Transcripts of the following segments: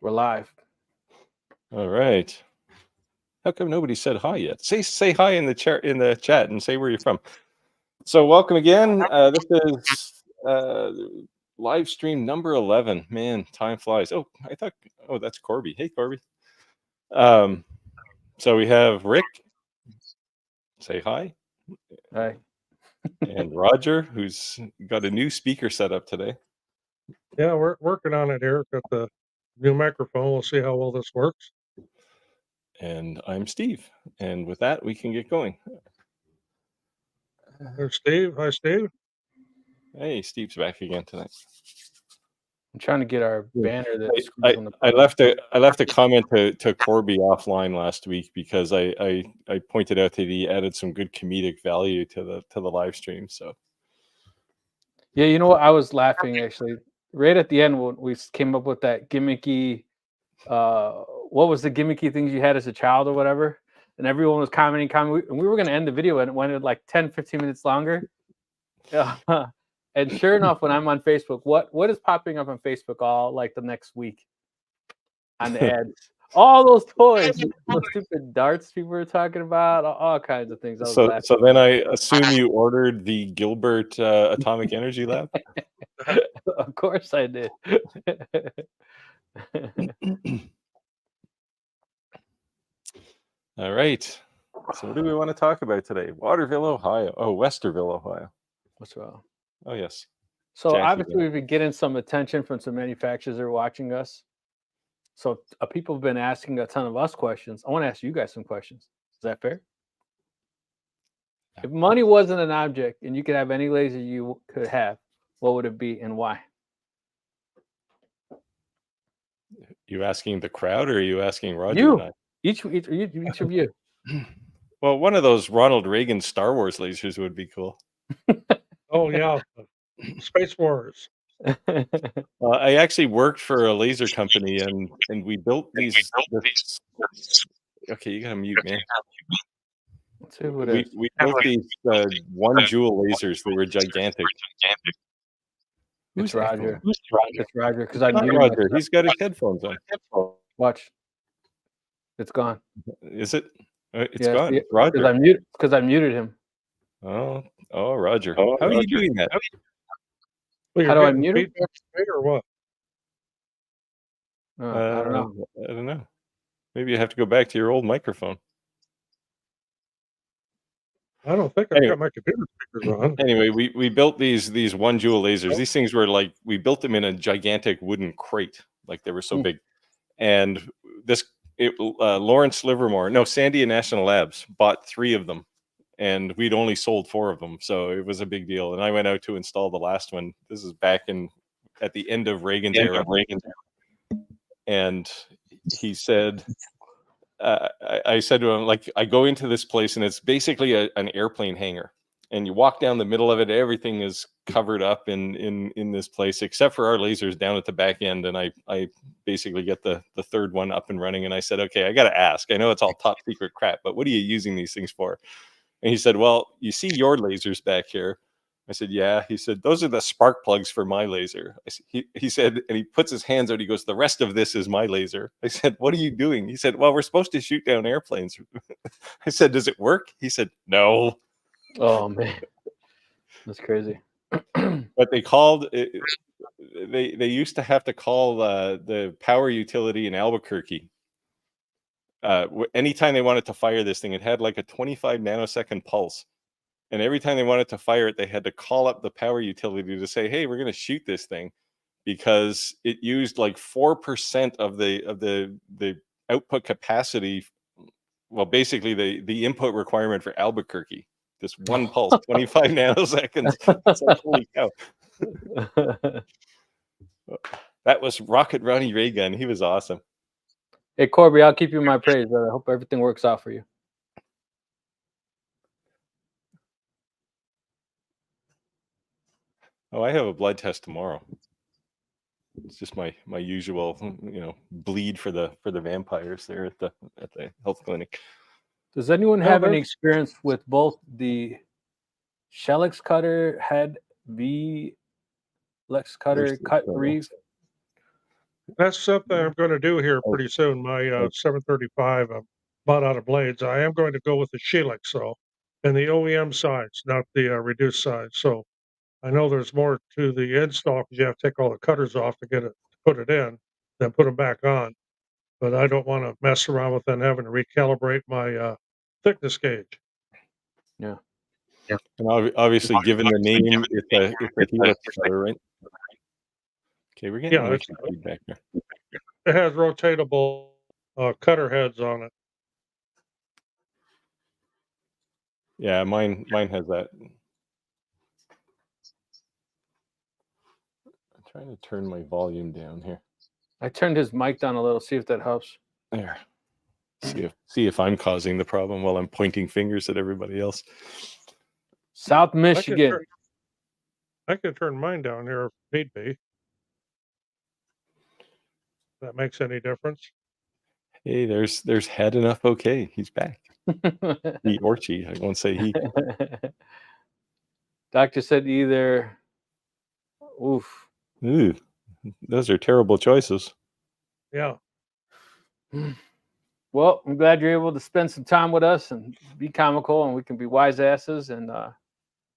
We're live. All right. How come nobody said hi yet? Say hi in the chat and say where you're from. So welcome again. This is live stream number 11. Man, time flies. Oh, that's Corby. Hey, Corby. So we have Rick. Say hi. Hi. And Roger, who's got a new speaker set up today. Yeah, we're working on it here. Got the new microphone. We'll see how well this works. And I'm Steve. And with that, we can get going. There's Steve. Hi, Steve. Hey, Steve's back again tonight. I'm trying to get our banner that I left a comment to Corby offline last week because I pointed out that he added some good comedic value to the live stream. So yeah, you know what? I was laughing actually right at the end when we came up with that gimmicky. What was the gimmicky things you had as a child or whatever? And everyone was commenting, and we were going to end the video and it went like 10, 15 minutes longer. And sure enough, when I'm on Facebook, what is popping up on Facebook all like the next week on the ads? All those toys, those stupid darts people were talking about, all kinds of things. So then I assume you ordered the Gilbert Atomic Energy Lab? Of course I did. All right. So what do we want to talk about today? Waterville, Ohio. Oh, Westerville, Ohio. What's wrong? Oh, yes. So obviously we've been getting some attention from some manufacturers that are watching us. So people have been asking a ton of us questions. I want to ask you guys some questions. Is that fair? If money wasn't an object and you could have any laser you could have, what would it be and why? You asking the crowd or are you asking Roger? You. And I? Each of you. Well, one of those Ronald Reagan Star Wars lasers would be cool. Oh, yeah. Space Wars. I actually worked for a laser company and we built these. Okay, you gotta mute, man. Let's see who it is. We built these 1 joule lasers. They were gigantic. Who's Roger? It's Roger because I'm not Roger. He's got his headphones on. Watch. It's gone. Is it? It's gone. Yeah, Roger. Because I muted him. Oh, Roger. How are you doing that? Well, how do I mute him? Or what? I don't know. I don't know. Maybe you have to go back to your old microphone. I don't think I've got my computer speakers on. Anyway, we built these 1 joule lasers. These things were like, we built them in a gigantic wooden crate. Like they were so big. And Lawrence Livermore, Sandia National Labs bought 3 of them. And we'd only sold 4 of them. So it was a big deal. And I went out to install the last one. This is back at the end of Reagan's era. And he said, I said to him, like, I go into this place and it's basically an airplane hangar. And you walk down the middle of it, everything is covered up in this place, except for our lasers down at the back end. And I basically get the 3rd one up and running. And I said, okay, I got to ask. I know it's all top secret crap, but what are you using these things for? And he said, well, you see your lasers back here. I said, yeah. He said, those are the spark plugs for my laser. He said, and he puts his hands out. He goes, the rest of this is my laser. I said, what are you doing? He said, well, we're supposed to shoot down airplanes. I said, does it work? He said, no. Oh, man. That's crazy. But they called it, they used to have to call the power utility in Albuquerque. Anytime they wanted to fire this thing, it had like a 25 nanosecond pulse. And every time they wanted to fire it, they had to call up the power utility to say, hey, we're going to shoot this thing, because it used like 4% of the output capacity. Well, basically the input requirement for Albuquerque. This one pulse, 25 nanoseconds. It's like, holy cow. That was Rocket Ronnie Reagan. He was awesome. Hey, Corby, I'll keep you in my praise, brother. I hope everything works out for you. Oh, I have a blood test tomorrow. It's just my usual, bleed for the vampires there at the health clinic. Does anyone have any experience with both the Shellex cutter head, V-Lex cutter, cut reef? That's something I'm going to do here Oh, pretty soon. My oh. 735, I'm about out of blades. I am going to go with the Helix, so, and the OEM size, not the reduced size. So I know there's more to the install because you have to take all the cutters off to get it, to put it in, then put them back on. But I don't want to mess around with then having to recalibrate my thickness gauge. Yeah. And obviously, given the name, it's a Helix cutter, right? Okay, we're getting Yeah, noisy feedback here. it has rotatable cutter heads on it. Yeah, mine has that. I'm trying to turn my volume down here. I turned his mic down a little. See if that helps. There. See if I'm causing the problem while I'm pointing fingers at everybody else. South Michigan. I can turn mine down here if need be. If that makes any difference. Hey, there's Head Enough. Okay, he's back. He or she. I won't say he. Doctor said either. Oof. Ooh, those are terrible choices. Yeah. Well, I'm glad you're able to spend some time with us and be comical, and we can be wise asses and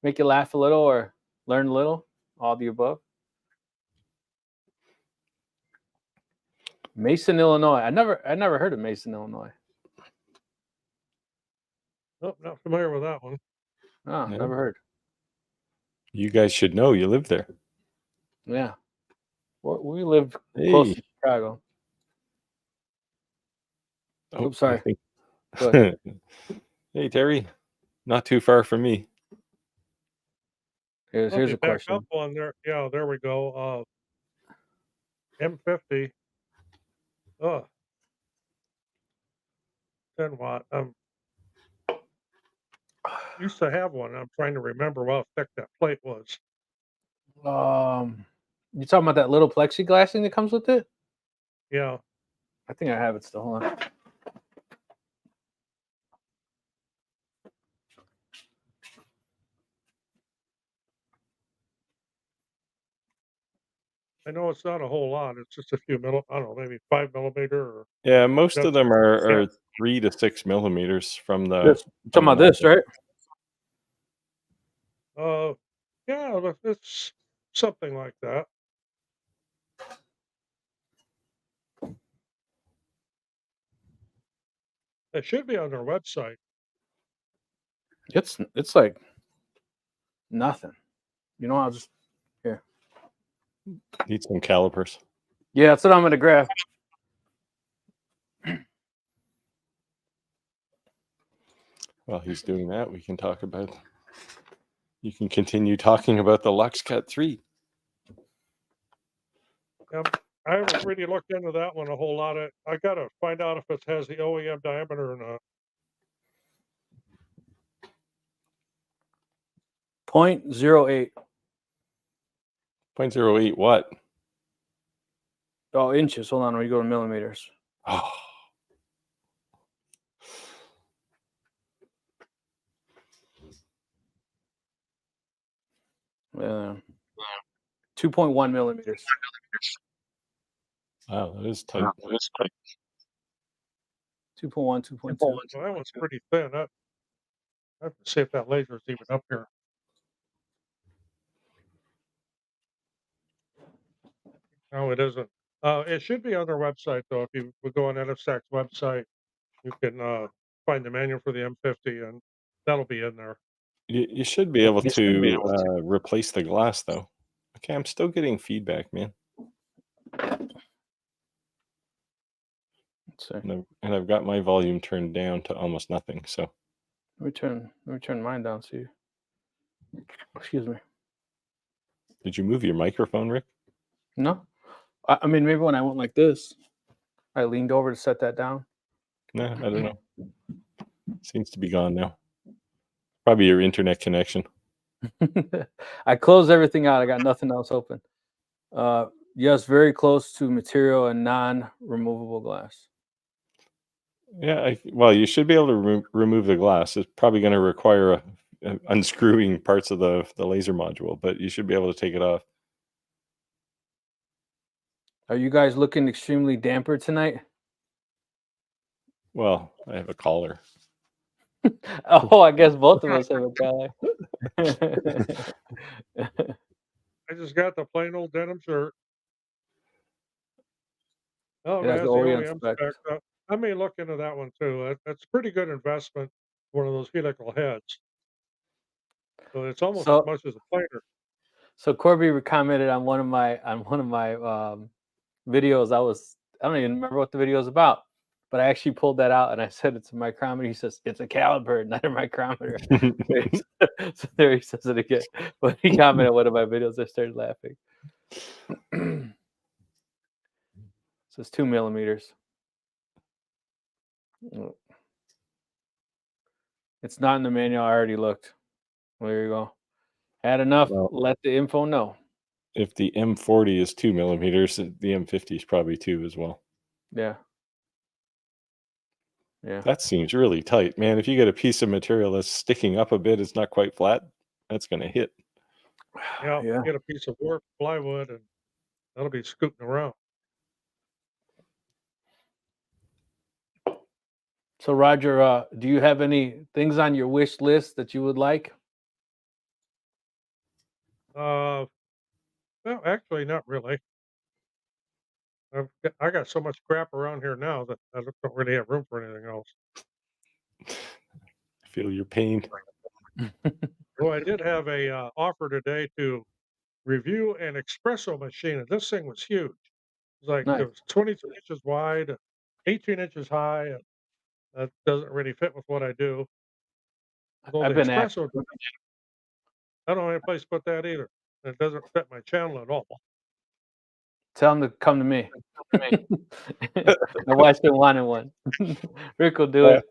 make you laugh a little or learn a little, all the above. Mason, Illinois. I never heard of Mason, Illinois. Nope, not familiar with that one. Oh, No. never heard. You guys should know. You live there. Yeah. We live Hey. close to Chicago. Oh, Oops, sorry. I Go think... Hey, Terry. Not too far from me. Here's a Back question. up on there. Yeah, there we go. M50. Oh, 10 watt. Used to have one. I'm trying to remember how thick that plate was. You talking about that little plexiglass thing that comes with it? Yeah. I think I have it still. Hold on. I know it's not a whole lot. It's just a few I don't know, maybe 5 millimeter or. Yeah, most Yep. of them are 3 to 6 millimeters from the. This. You're talking about this, right? Yeah, it's something like that. It should be on their website. It's like nothing. You know, I'll just here. Need some calipers. Yeah, that's what I'm gonna grab. While he's doing that, we can talk about. You can continue talking about the LuxCut 3. I haven't really looked into that one a whole lot. I gotta find out if it has the OEM diameter or not. 0.08. 0.08 what? Oh, inches. Hold on, we go to millimeters. Oh. Yeah. 2.1 millimeters. Wow, that is tight. 2.1, 2.2. Well, that one's pretty thin. I have to see if that laser is even up here. No, it isn't. It should be on their website though. If you would go on NFSAC's website, you can find the manual for the M50, and that'll be in there. You should be able to replace the glass though. Okay, I'm still getting feedback, man. And I've got my volume turned down to almost nothing. So let me turn mine down. See, excuse me. Did you move your microphone, Rick? No, I mean maybe when I went like this, I leaned over to set that down. No, I don't know. Seems to be gone now. Probably your internet connection. I closed everything out. I got nothing else open. Yes, very close to material and non-removable glass. Yeah, well, you should be able to remove the glass. It's probably going to require unscrewing parts of the laser module, but you should be able to take it off. Are you guys looking extremely damper tonight? Well, I have a collar. Oh, I guess both of us have a collar. I just got the plain old denim shirt. Oh, It it has the has the OEM OEM specs. specs. I may look into that one too. That's a pretty good investment. One of those helical heads. So it's almost as So, much as a planer. so Corby commented on one of my videos. I don't even remember what the video is about, but I actually pulled that out and I said it's a micrometer. He says it's a caliper, not a micrometer. So there he says it again. But he commented on one of my videos. I started laughing. So it's 2 millimeters. It's not in the manual. I already looked. There you go. Had enough. Well, let the info know. If the M40 is 2 millimeters, the M50 is probably 2 as well. Yeah. Yeah. That seems really tight, man. If you get a piece of material that's sticking up a bit, it's not quite flat, that's going to hit. Yeah, Yeah. get a piece of wood, plywood, and that'll be scooting around. So Roger, do you have any things on your wish list that you would like? Well, actually, not really. I got so much crap around here now that I don't really have room for anything else. I feel your pain. Well, I did have a offer today to review an espresso machine, and this thing was huge. It was like Nice. it was 22 inches wide, 18 inches high, and that doesn't really fit with what I do. Although I've the been asked. espresso, I don't have any place to put that either. It doesn't fit my channel at all. Tell them to come to me. My wife's been wanting one. Rick will do it.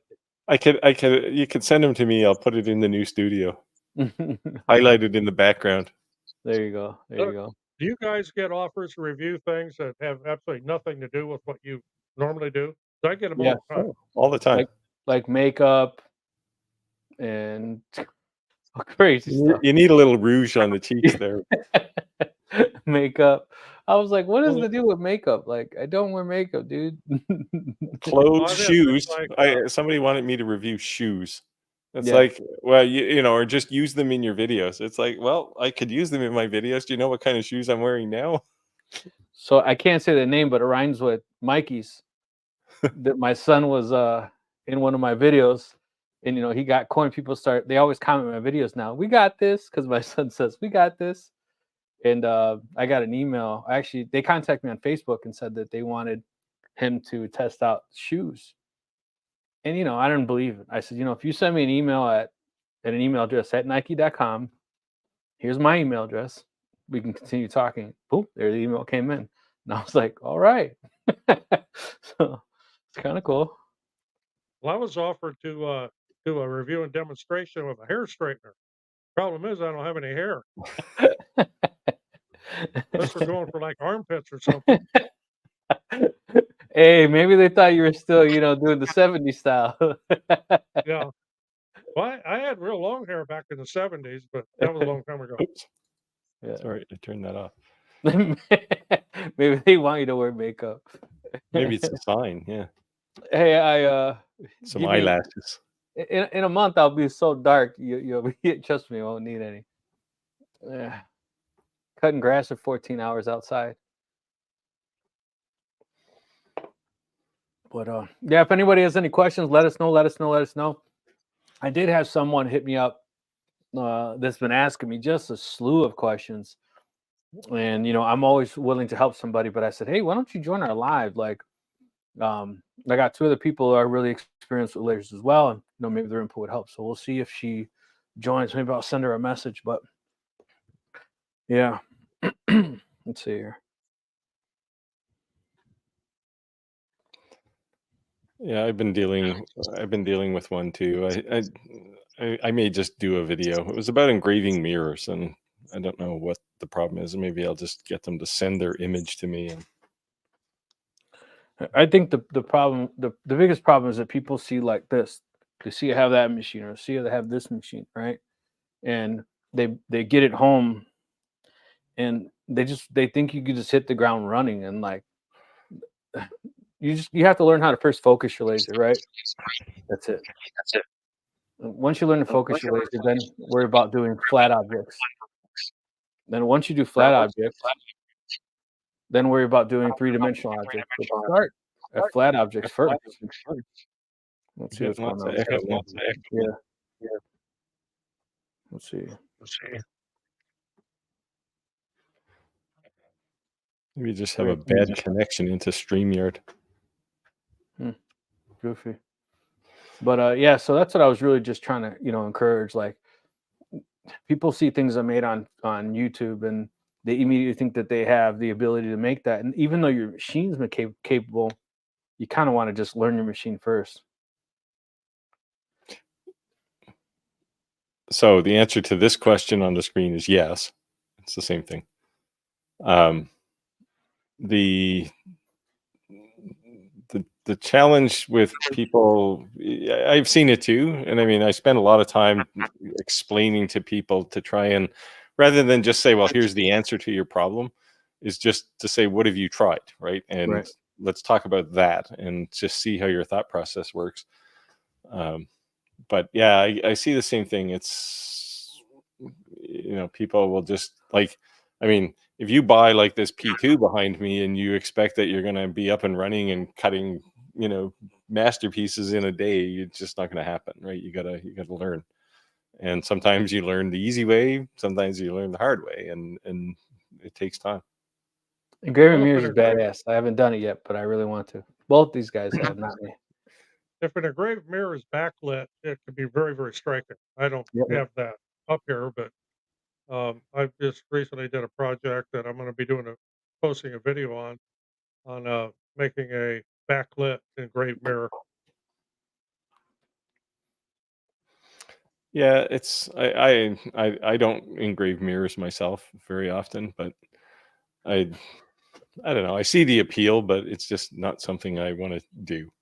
You could send them to me. I'll put it in the new studio. Highlighted in the background. There you go. There you go. Do you guys get offers to review things that have absolutely nothing to do with what you normally do? I get them Yeah. all the time. All the time. Like makeup and crazy stuff. You need a little rouge on the cheeks there. Makeup. I was like, what is the deal with makeup? Like, I don't wear makeup, dude. Clothes, shoes. like, somebody wanted me to review shoes. It's Yeah. like, well, you know, or just use them in your videos. It's like, well, I could use them in my videos. Do you know what kind of shoes I'm wearing now? So I can't say the name, but it rhymes with Mikey's. That my son was in one of my videos, and you know, he got coin. They always comment my videos now. We got this, because my son says we got this. And I got an email. Actually, they contacted me on Facebook and said that they wanted him to test out shoes. And, you know, I didn't believe it. I said, you know, if you send me an email at an email address at Nike.com, here's my email address. We can continue talking. Boom, there the email came in. And I was like, all right. So it's kind of cool. Well, I was offered to do a review and demonstration with a hair straightener. Problem is, I don't have any hair. Unless we're going for like armpits or something. Hey, maybe they thought you were still, you know, doing the 70s style. Yeah. Well, I had real long hair back in the 70s, but that was a long time ago. Oops. Yeah. Sorry, I turned that off. Maybe they want you to wear makeup. Maybe it's a sign. Yeah. Hey, I Some eyelashes. In a month I'll be so dark. You'll trust me, I won't need any. Yeah. Cutting grass for 14 hours outside. But yeah, if anybody has any questions, let us know. Let us know. I did have someone hit me up that's been asking me just a slew of questions. And you know, I'm always willing to help somebody, but I said, hey, why don't you join our live? Like, I got 2 other people who are really experienced with lasers as well, and you know, maybe their input would help. So we'll see if she joins. Maybe I'll send her a message. But yeah, let's see here. Yeah, I've been dealing with one too. I may just do a video. It was about engraving mirrors, and I don't know what the problem is. Maybe I'll just get them to send their image to me. And I think the problem, the biggest problem is that people see like this. They see I have that machine, or see they have this machine, right? And they get it home, and they think you can just hit the ground running, and like you have to learn how to first focus your laser, right? That's it. Once you learn to focus your laser, then worry about doing flat objects. Then once you do flat objects, then worry about doing three-dimensional objects. But start at flat objects first. Let's see what's going on. Yeah. Let's see. We just have a bad connection into StreamYard. Goofy. But yeah, so that's what I was really just trying to, encourage. Like, people see things I made on YouTube, and they immediately think that they have the ability to make that. And even though your machine's capable, you kind of want to just learn your machine first. So the answer to this question on the screen is yes. It's the same thing. The challenge with people, I've seen it too, and I mean, I spend a lot of time explaining to people to try and, rather than just say, well, here's the answer to your problem, is just to say, what have you tried, right? And let's talk about that and just see how your thought process works. But yeah, I see the same thing. It's, people will just like, I mean, if you buy like this P2 behind me and you expect that you're going to be up and running and cutting, masterpieces in a day, it's just not going to happen, right? You gotta learn. And sometimes you learn the easy way, sometimes you learn the hard way, and it takes time. Engraving mirrors is badass. I haven't done it yet, but I really want to. Both these guys have, not me. If an engraved mirror is backlit, it can be very, very striking. I don't have that up here, but I just recently did a project that I'm going to be posting a video on making a backlit engraved mirror. Yeah, it's I don't engrave mirrors myself very often, but I don't know. I see the appeal, but it's just not something I want to do.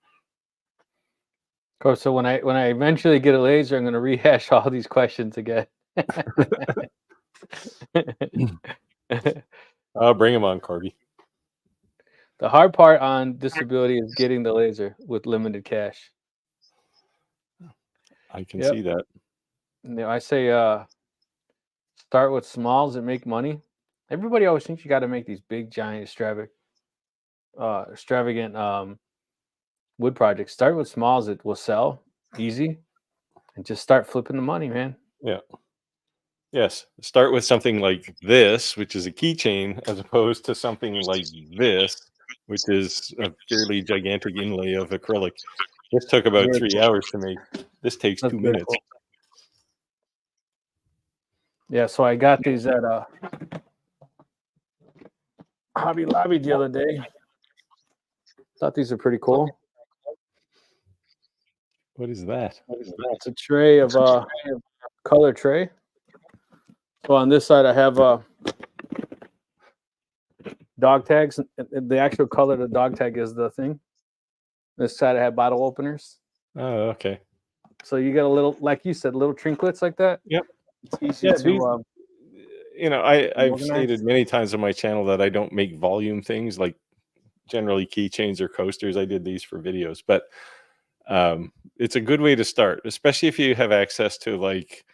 Cool. So when I eventually get a laser, I'm going to rehash all these questions again. I'll bring them on, Corby. The hard part on disability is getting the laser with limited cash. I can see that. I say start with smalls and make money. Everybody always thinks you got to make these big, giant, extravagant wood projects. Start with smalls that will sell easy, and just start flipping the money, man. Yeah. Yes. Start with something like this, which is a keychain, as opposed to something like this, which is a fairly gigantic inlay of acrylic. This took about 3 hours to make. This takes 2 minutes. Cool. Yeah, so I got these at Hobby Lobby the other day. Thought these are pretty cool. What is that? It's a tray of color tray. So on this side I have dog tags. The actual color of the dog tag is the thing. This side I have bottle openers. Oh, okay. So you get a little, like you said, little trinklets like that. Yep. It's easy to. I've stated many times on my channel that I don't make volume things, like generally keychains or coasters. I did these for videos, but it's a good way to start, especially if you have access to like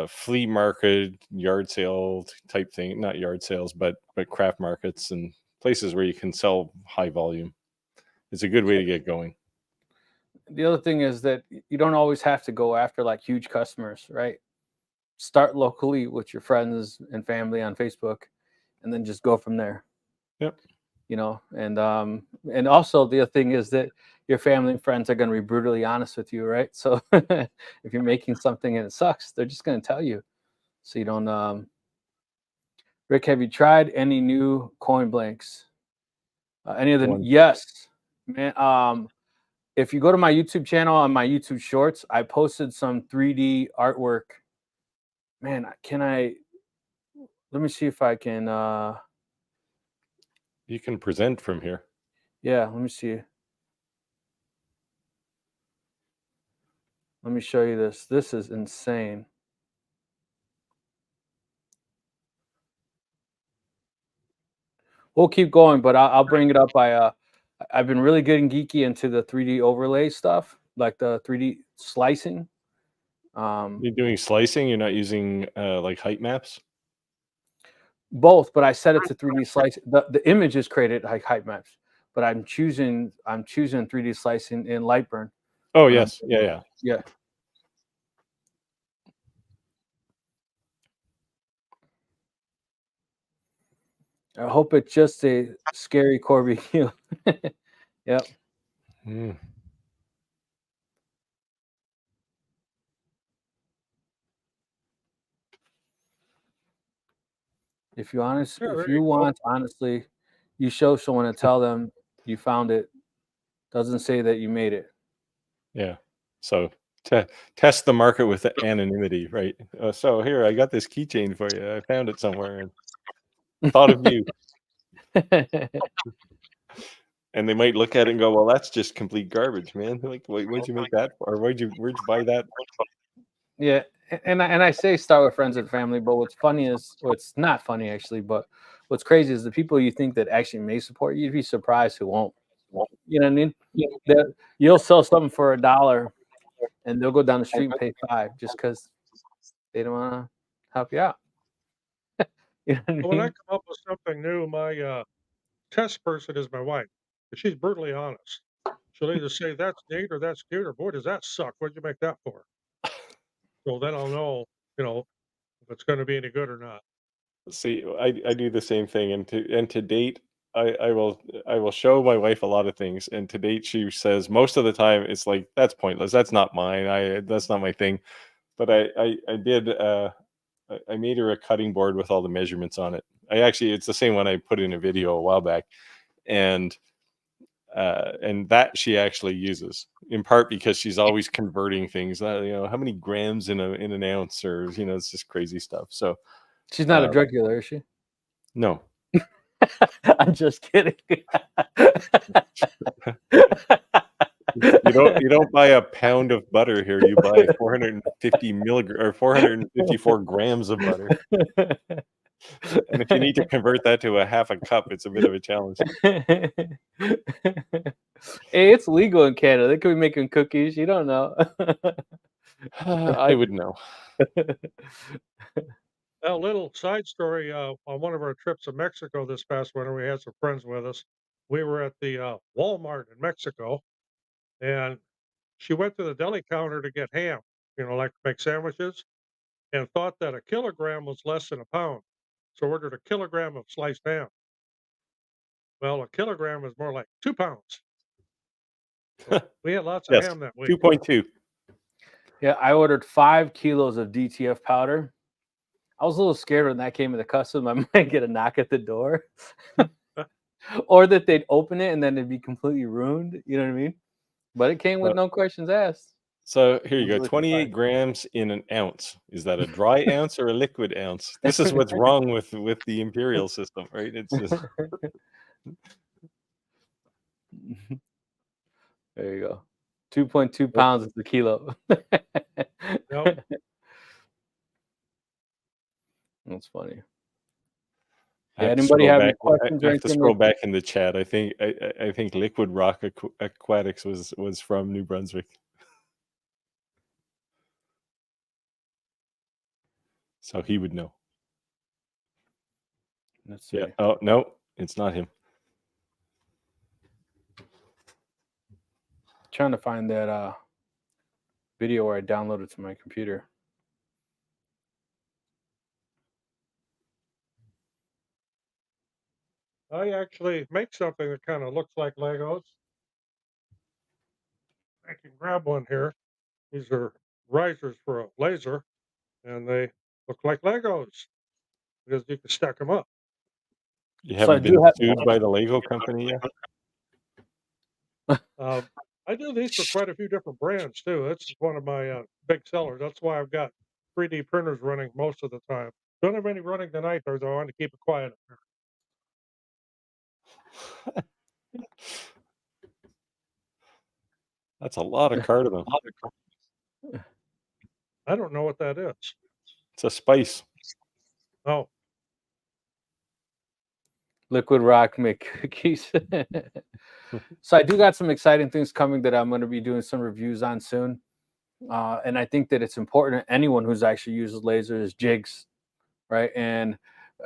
flea market, yard sale type thing, not yard sales, but craft markets and places where you can sell high volume. It's a good way to get going. The other thing is that you don't always have to go after like huge customers, right? Start locally with your friends and family on Facebook, and then just go from there. Yep. And also the other thing is that your family and friends are going to be brutally honest with you, right? So if you're making something and it sucks, they're just going to tell you. So you don't. Rick, have you tried any new coin blanks? Any of the? Yes, man. If you go to my YouTube channel, on my YouTube Shorts, I posted some 3D artwork. Man, let me see if I can. You can present from here. Yeah, let me see. Let me show you this. This is insane. We'll keep going, but I'll bring it up. I I've been really good and geeky into the 3D overlay stuff, like the 3D slicing. You're doing slicing. You're not using like height maps. Both, but I set it to 3D slice. The image is created like height maps, but I'm choosing 3D slicing in Lightburn. Oh yes, yeah. I hope it's just a scary Corby. Yep. Mm. If you honest, Yeah, if there you you go. want, honestly, you show someone and tell them you found it. Doesn't say that you made it. Yeah. So test the market with anonymity, right? So here, I got this keychain for you. I found it somewhere and thought of you. And they might look at it and go, "Well, that's just complete garbage, man. Like, what'd you make that for? Or where'd you buy that?" Yeah, and I say start with friends and family, but what's funny is, well, it's not funny actually, but what's crazy is the people you think that actually may support you, you'd be surprised who won't. You know what I mean? That you'll sell something for $1 and they'll go down the street and pay $5 just because they don't want to help you out. You know what I When I mean? come up with something new, my test person is my wife. She's brutally honest. She'll either say that's neat or that's cute or boy does that suck. What'd you make that for? So then I'll know, if it's going to be any good or not. See, I do the same thing, and to date, I will show my wife a lot of things, and to date, she says most of the time it's like that's pointless. That's not mine. That's not my thing. But I did. I made her a cutting board with all the measurements on it. It's the same one I put in a video a while back, and that she actually uses in part because she's always converting things. How many grams in an ounce, or it's just crazy stuff. So She's not a drug dealer, is she? no. I'm just kidding. You don't buy a pound of butter here. You buy 450 milligrams or 454 grams of butter. And if you need to convert that to a half a cup, it's a bit of a challenge. Hey, it's legal in Canada. They could be making cookies. You don't know. I would know. A little side story, on one of our trips to Mexico this past winter, we had some friends with us. We were at the Walmart in Mexico, and she went to the deli counter to get ham, like to make sandwiches, and thought that a kilogram was less than a pound. So ordered a kilogram of sliced ham. Well, a kilogram is more like 2 pounds. So we had lots of Yes, ham that week. 2.2. Yeah, I ordered 5 kilos of DTF powder. I was a little scared when that came in the custom. I might get a knock at the door, or that they'd open it and then it'd be completely ruined. You know what I mean? But it came with no questions asked. So here you I'm go, really 28 surprised. grams in an ounce. Is that a dry ounce or a liquid ounce? This is what's wrong with the imperial system, right? It's just There you go. 2.2 pounds is the kilo. Nope. That's funny. I Yeah, have to anybody scroll have any back. questions I or have to anything? scroll back in the chat. I think Liquid Rock Aquatics was from New Brunswick. So he would know. Let's see. Yeah. Oh no, it's not him. Trying to find that video where I downloaded to my computer. I actually make something that kind of looks like Legos. I can grab one here. These are risers for a laser, and they look like Legos because you can stack them up. You So I haven't do been have. sued by the Lego company yet? I do these for quite a few different brands too. This is one of my big sellers. That's why I've got 3D printers running most of the time. Don't have any running tonight, though. I want to keep it quiet. That's a lot of cardamom. I don't know what that is. It's a spice. Oh, Liquid rock make cookies. So I do got some exciting things coming that I'm going to be doing some reviews on soon. And I think that it's important anyone who's actually uses lasers, jigs, right? And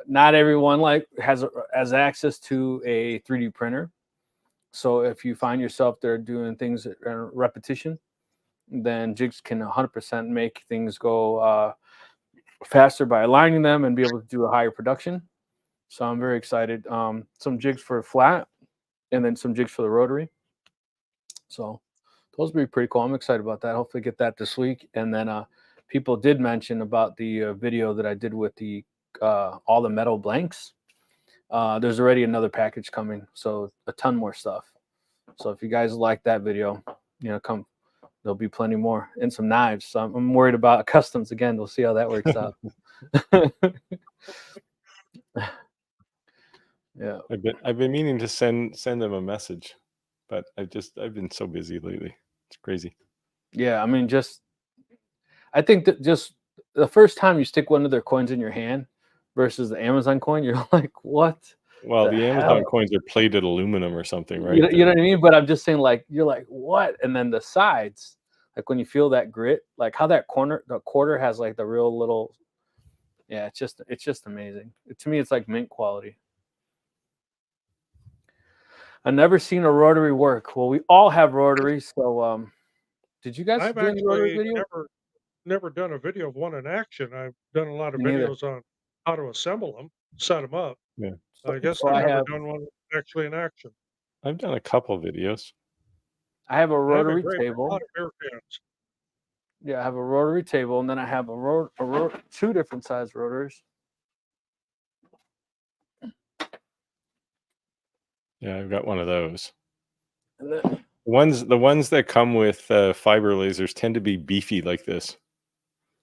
not everyone has access to a 3D printer. So if you find yourself there doing things at repetition, then jigs can 100% make things go faster by aligning them and be able to do a higher production. So I'm very excited. Some jigs for flat, and then some jigs for the rotary. So those will be pretty cool. I'm excited about that. Hopefully get that this week. And then people did mention about the video that I did with the all the metal blanks. There's already another package coming, so a ton more stuff. So if you guys like that video, come. There'll be plenty more, and some knives. So I'm worried about customs again. We'll see how that works out. Yeah. I've been meaning to send them a message, but I've been so busy lately. It's crazy. Yeah, I mean, I think that just the first time you stick one of their coins in your hand versus the Amazon coin, you're like, what? Well, the Amazon hell? coins are plated aluminum or something, right? You know what I mean? But I'm just saying, like, you're like, what? And then the sides, like when you feel that grit, like how the quarter has like the real little, yeah, it's just amazing. To me, it's like mint quality. I've never seen a rotary work. Well, we all have rotaries, so did you guys I've do any rotary actually video? never done a video of one in action. I've done a lot of Me neither. videos on how to assemble them, set them up. Yeah. I guess So I've I never have done one actually in action. I've done a couple videos. I have a I have rotary engraved a table. lot of beer cans. Yeah, I have a rotary table, and then I have two different size rotors. Yeah, I've got one of those. And then, The ones that come with fiber lasers tend to be beefy like this.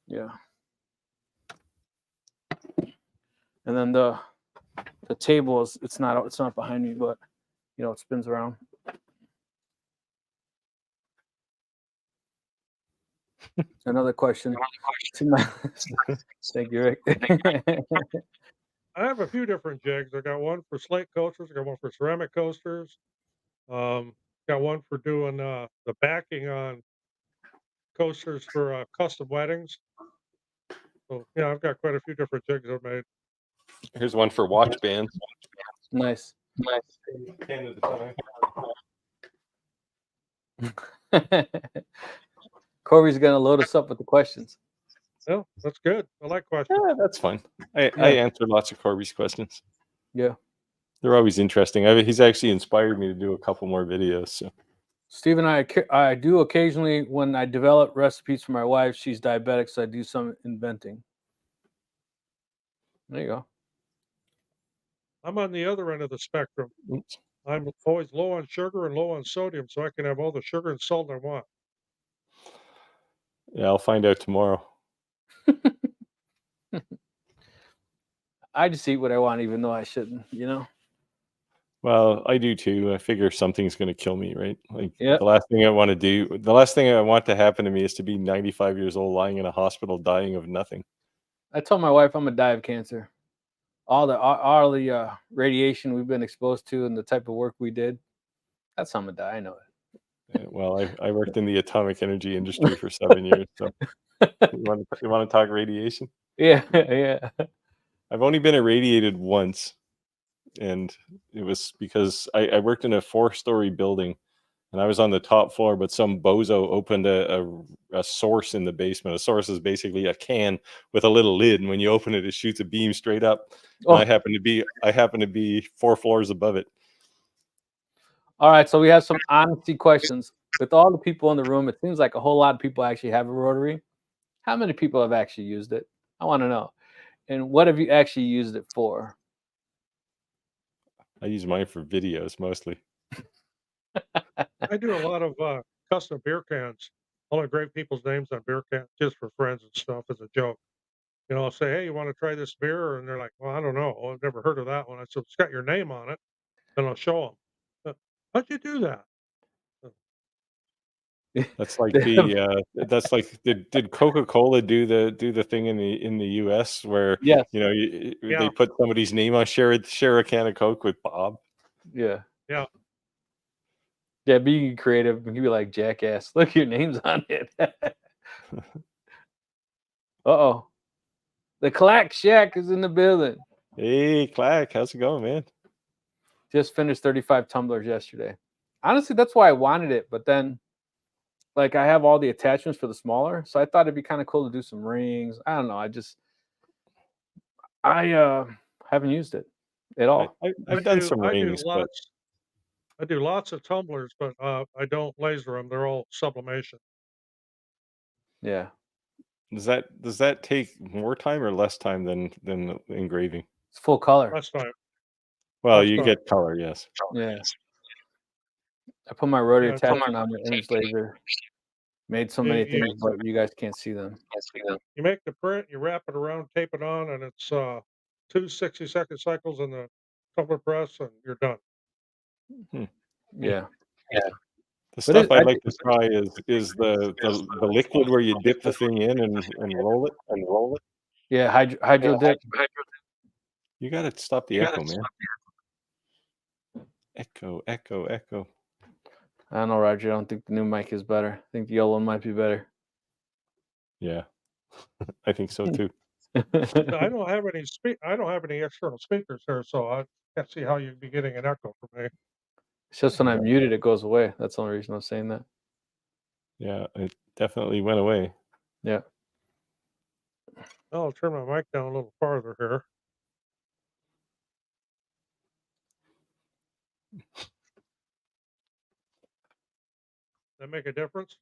yeah. And then the table it's not behind me, but it spins around. Another question. Thank you, Rick. I have a few different jigs. I got one for slate coasters. I got one for ceramic coasters. Um, got one for doing the backing on coasters for custom weddings. So yeah, I've got quite a few different jigs I've made. Here's one for watch bands. Nice. 10 at a time. Corey's gonna load us up with the questions. Yeah, that's good. I like questions. Yeah, that's fun. I Yeah. answer lots of Corby's questions. Yeah. They're always interesting. He's actually inspired me to do a couple more videos. So. Steve and I do occasionally when I develop recipes for my wife. She's diabetic, so I do some inventing. There you go. I'm on the other end of the spectrum. Oops. I'm always low on sugar and low on sodium, so I can have all the sugar and salt I want. Yeah, I'll find out tomorrow. I just eat what I want, even though I shouldn't. Well, I do too. I figure something's going to kill me, right? Like Yep. the last thing I want to happen to me is to be 95 years old, lying in a hospital, dying of nothing. I told my wife I'm gonna die of cancer. All the radiation we've been exposed to and the type of work we did. That's how I'm gonna die. I know it. Well, I worked in the atomic energy industry for 7 years. So you want to talk radiation? Yeah, yeah. I've only been irradiated once, and it was because I worked in a 4-story building, and I was on the top floor, but some bozo opened a source in the basement. A source is basically a can with a little lid, and when you open it, it shoots a beam straight up. Oh. And I happen to be 4 floors above it. All right, so we have some honesty questions. With all the people in the room, it seems like a whole lot of people actually have a rotary. How many people have actually used it? I want to know. And what have you actually used it for? I use mine for videos mostly. I do a lot of custom beer cans. I'll engrave people's names on beer cans just for friends and stuff as a joke. I'll say, "Hey, you want to try this beer?" And they're like, "Well, I don't know. I've never heard of that one." I said, "It's got your name on it," and I'll show them. How'd you do that? That's like that's like did Coca-Cola do the thing in the US where Yes. they put somebody's name on share a can of Coke with Bob? Yeah. Yeah. Yeah, being creative, you can be like Jackass. Look, your name's on it. Uh-oh. The Clack Shack is in the building. Hey, Clack, how's it going, man? Just finished 35 tumblers yesterday. Honestly, that's why I wanted it, but then like I have all the attachments for the smaller, so I thought it'd be kind of cool to do some rings. I don't know. I haven't used it at all. I've done some rings, but I do lots of tumblers, but I don't laser them. They're all sublimation. Yeah. does that take more time or less time than engraving? It's full color. Last time. Well, Last you time. get color, yes. Yeah. I put my rotary Yeah, attachment on my image laser. Made so many things, but you guys can't see them. You make the print, you wrap it around, tape it on, and it's 2 60-second cycles in the tumbler press, and you're done. Yeah. The stuff I'd like to try is the liquid where you dip the thing in and roll it. Yeah, hydro dip. You got to stop the echo, man. Echo. I don't know, Roger. I don't think the new mic is better. I think the old one might be better. Yeah, I think so too. I don't have any external speakers here, so I can't see how you'd be getting an echo from me. It's just when I mute it, it goes away. That's the only reason I'm saying that. Yeah, it definitely went away. Yeah. I'll turn my mic down a little farther here. That make a difference?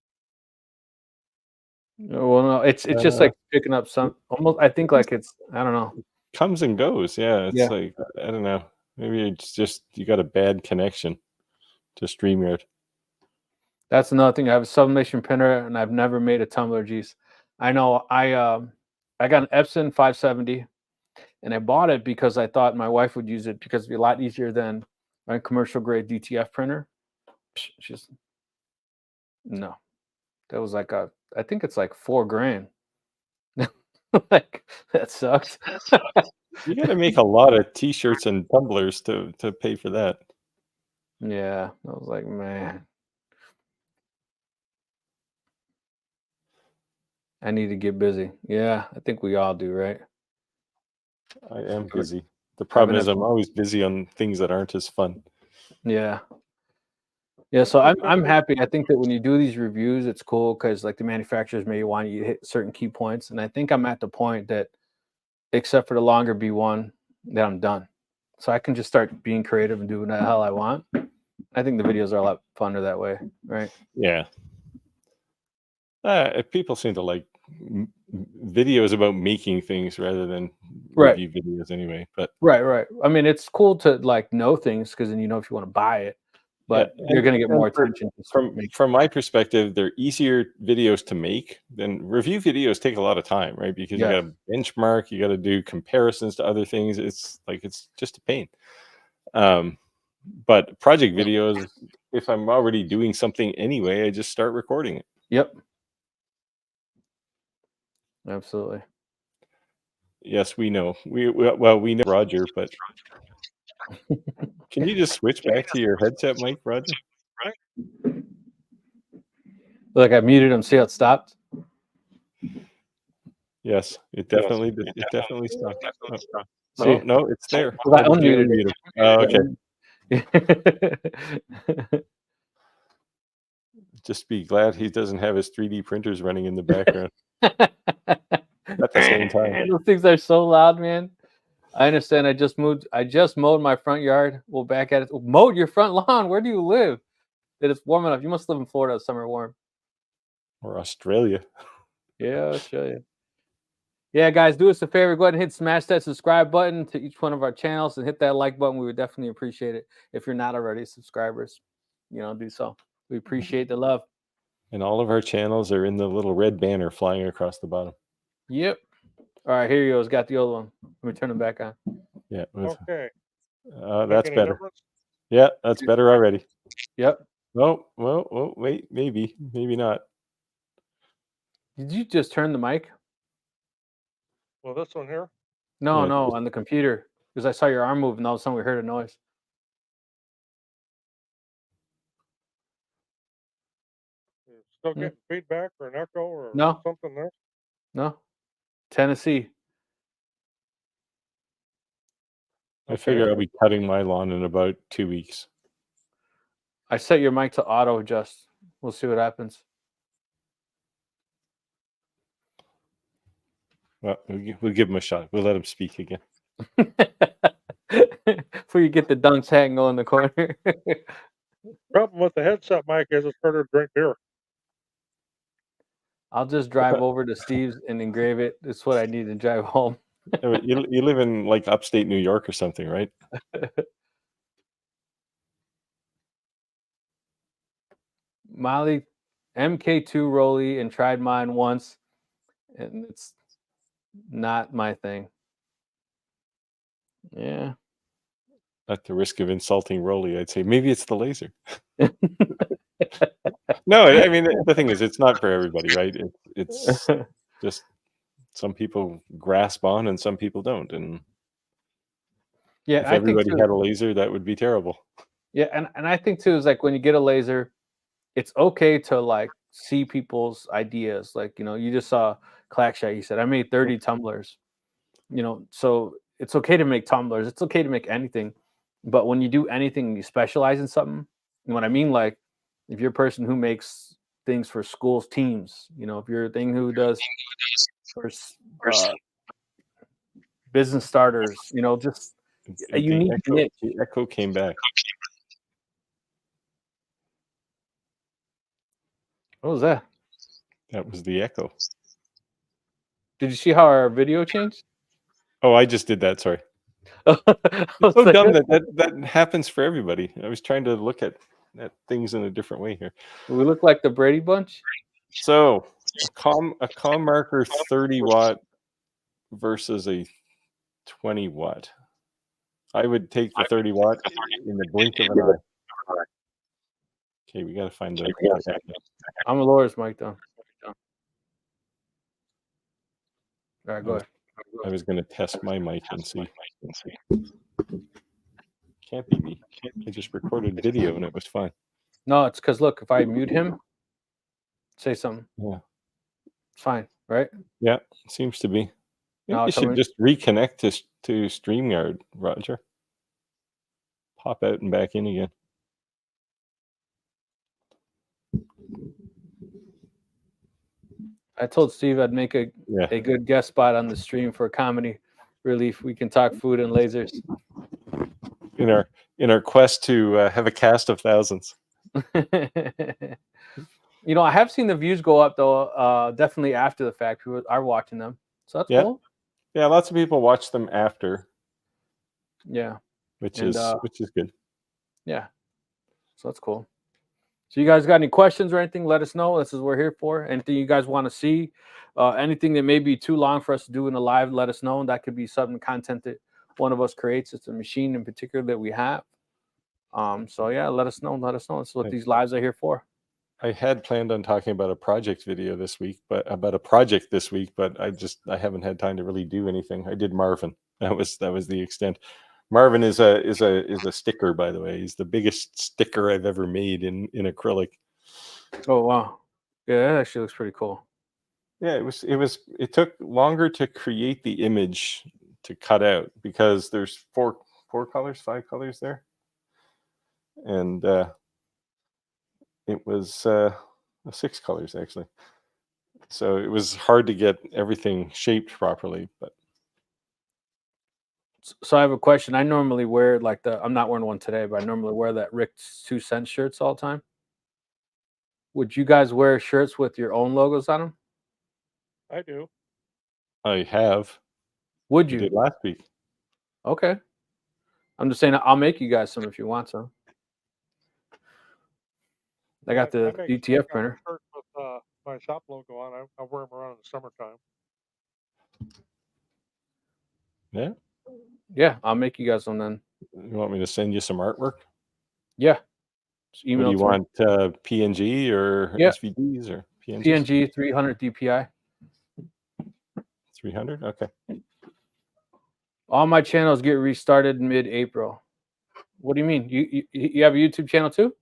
Well, no, it's just like picking up some almost. I think like it's I don't know. Comes and goes. Yeah, it's like I don't know. Maybe it's just you got a bad connection to StreamYard. That's another thing. I have a sublimation printer, and I've never made a tumbler. Geez, I know. I got an Epson 570, and I bought it because I thought my wife would use it because it'd be a lot easier than my commercial grade DTF printer. Just no. That was like I think it's like $4,000. Like that sucks. You got to make a lot of T-shirts and tumblers to pay for that. Yeah, I was like, man, I need to get busy. Yeah, I think we all do, right? I am busy. The problem is I'm always busy on things that aren't as fun. Yeah. Yeah, so I'm happy. I think that when you do these reviews, it's cool because like the manufacturers may want you to hit certain key points, and I think I'm at the point that, except for the longer B1, that I'm done. So I can just start being creative and doing the hell I want. I think the videos are a lot funner that way, right? Yeah. People seem to like videos about making things rather than review videos anyway. But right. I mean, it's cool to like know things because then you know if you want to buy it. But you're going to get more attention. From my perspective, they're easier videos to make than review videos. Take a lot of time, right? Because you got to benchmark, you got to do comparisons to other things. It's just a pain. But project videos, if I'm already doing something anyway, I just start recording it. Yep. Absolutely. Yes, we know. We know Roger, but can you just switch back to your headset mic, Roger? Look, I muted him. See how it stopped? Yes, it definitely stopped. Oh, no, it's there. I unmuted it. Oh, okay. Just be glad he doesn't have his 3D printers running in the background at the same time. Those things are so loud, man. I understand. I just mowed my front yard. We'll back at it. Mowed your front lawn. Where do you live? It is warm enough. You must live in Florida. Summer warm. Or Australia. Yeah, Australia. Yeah, guys, do us a favor. Go ahead and smash that subscribe button to each one of our channels and hit that like button. We would definitely appreciate it. If you're not already subscribers, do so. We appreciate the love. And all of our channels are in the little red banner flying across the bottom. Yep. All right, here he goes. Got the old one. Let me turn him back on. Yeah. Okay. That's better. Yeah, that's better already. Yep. Well, wait, maybe not. Did you just turn the mic? Well, this one here. No, Yeah, no, on the computer. Because I saw your arm move, and all of a sudden we heard a noise. You still getting feedback or an echo or No. something there? No. Tennessee. I figure I'll be cutting my lawn in about 2 weeks. I set your mic to auto adjust. We'll see what happens. Well, we'll give him a shot. We'll let him speak again. Before you get the dunks hanging in the corner. Problem with the headset mic is it's harder to drink beer. I'll just drive over to Steve's and engrave it. It's what I need to drive home. You live in like upstate New York or something, right? Molly, MK2 Rolly, and tried mine once, and it's not my thing. Yeah. At the risk of insulting Rolly, I'd say maybe it's the laser. No, I mean the thing is, it's not for everybody, right? It's just some people grasp on and some people don't. And yeah, if I think everybody too, had a laser, that would be terrible. yeah, and I think too is like when you get a laser, it's okay to like see people's ideas. Like, you just saw Clackshot, he said, I made 30 tumblers. So it's okay to make tumblers. It's okay to make anything. But when you do anything, you specialize in something. And what I mean, like, if you're a person who makes things for schools, teams, if you're a thing who does for business starters, just a unique niche. The echo came back. What was that? That was the echo. Did you see how our video changed? Oh, I just did that. Sorry. I was So like, dumb that happens for everybody. I was trying to look at things in a different way here. we look like the Brady Bunch. So a com marker 30 watt versus a 20 watt. I would take the 30 watt in the blink of an eye. Okay, we got to find the. I'm a lawyer's mic though. All right, go ahead. I was going to test my mic and see. Can't be me. I just recorded video and it was fine. No, it's because look, if I mute him, say something. Yeah. It's fine, right? Yeah, seems to be. Maybe No, you should just reconnect to StreamYard, Roger. Pop out and back in again. I told Steve I'd make a good guest spot on the stream for comedy relief. We can talk food and lasers. In our quest to have a cast of thousands. I have seen the views go up though. Definitely after the fact, people are watching them, so that's cool. Yeah, lots of people watch them after. Yeah, which is good. Yeah, so that's cool. So you guys got any questions or anything? Let us know. This is what we're here for. Anything you guys want to see, anything that may be too long for us to do in the live, let us know. And that could be something content that one of us creates. It's a machine in particular that we have. So yeah, let us know. That's what these lives are here for. I had planned on talking about a project this week, but I haven't had time to really do anything. I did Marvin. That was the extent. Marvin is a sticker, by the way. He's the biggest sticker I've ever made in acrylic. Oh wow. Yeah, that actually looks pretty cool. Yeah, it took longer to create the image to cut out because there's five colors there. And it was 6 colors actually. So it was hard to get everything shaped properly, but so I have a question. I normally wear I'm not wearing one today, but I normally wear that Rick's 2 cent shirts all the time. Would you guys wear shirts with your own logos on them? I do. I have. Would you? I did last week. Okay. I'm just saying I'll make you guys some if you want some. I got the DTF printer. Shirt with my shop logo on. I wear them around in the summertime. Yeah. Yeah, I'll make you guys some then. You want me to send you some artwork? Yeah. Just email What do you to me. want? PNG or Yeah. SVGs or PNGs? PNG 300 DPI. 300. Okay. All my channels get restarted mid-April. What do you mean? You have a YouTube channel too?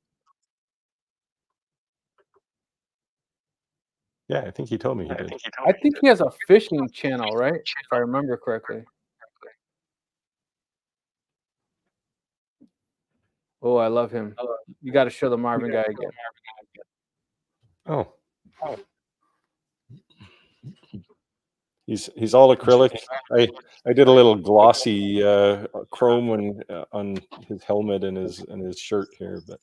Yeah, I think he told me he did. I think he has a fishing channel, right? If I remember correctly. Oh, I love him. You got to show the Marvin guy again. Oh. He's all acrylic. I did a little glossy chrome on his helmet and his shirt here, but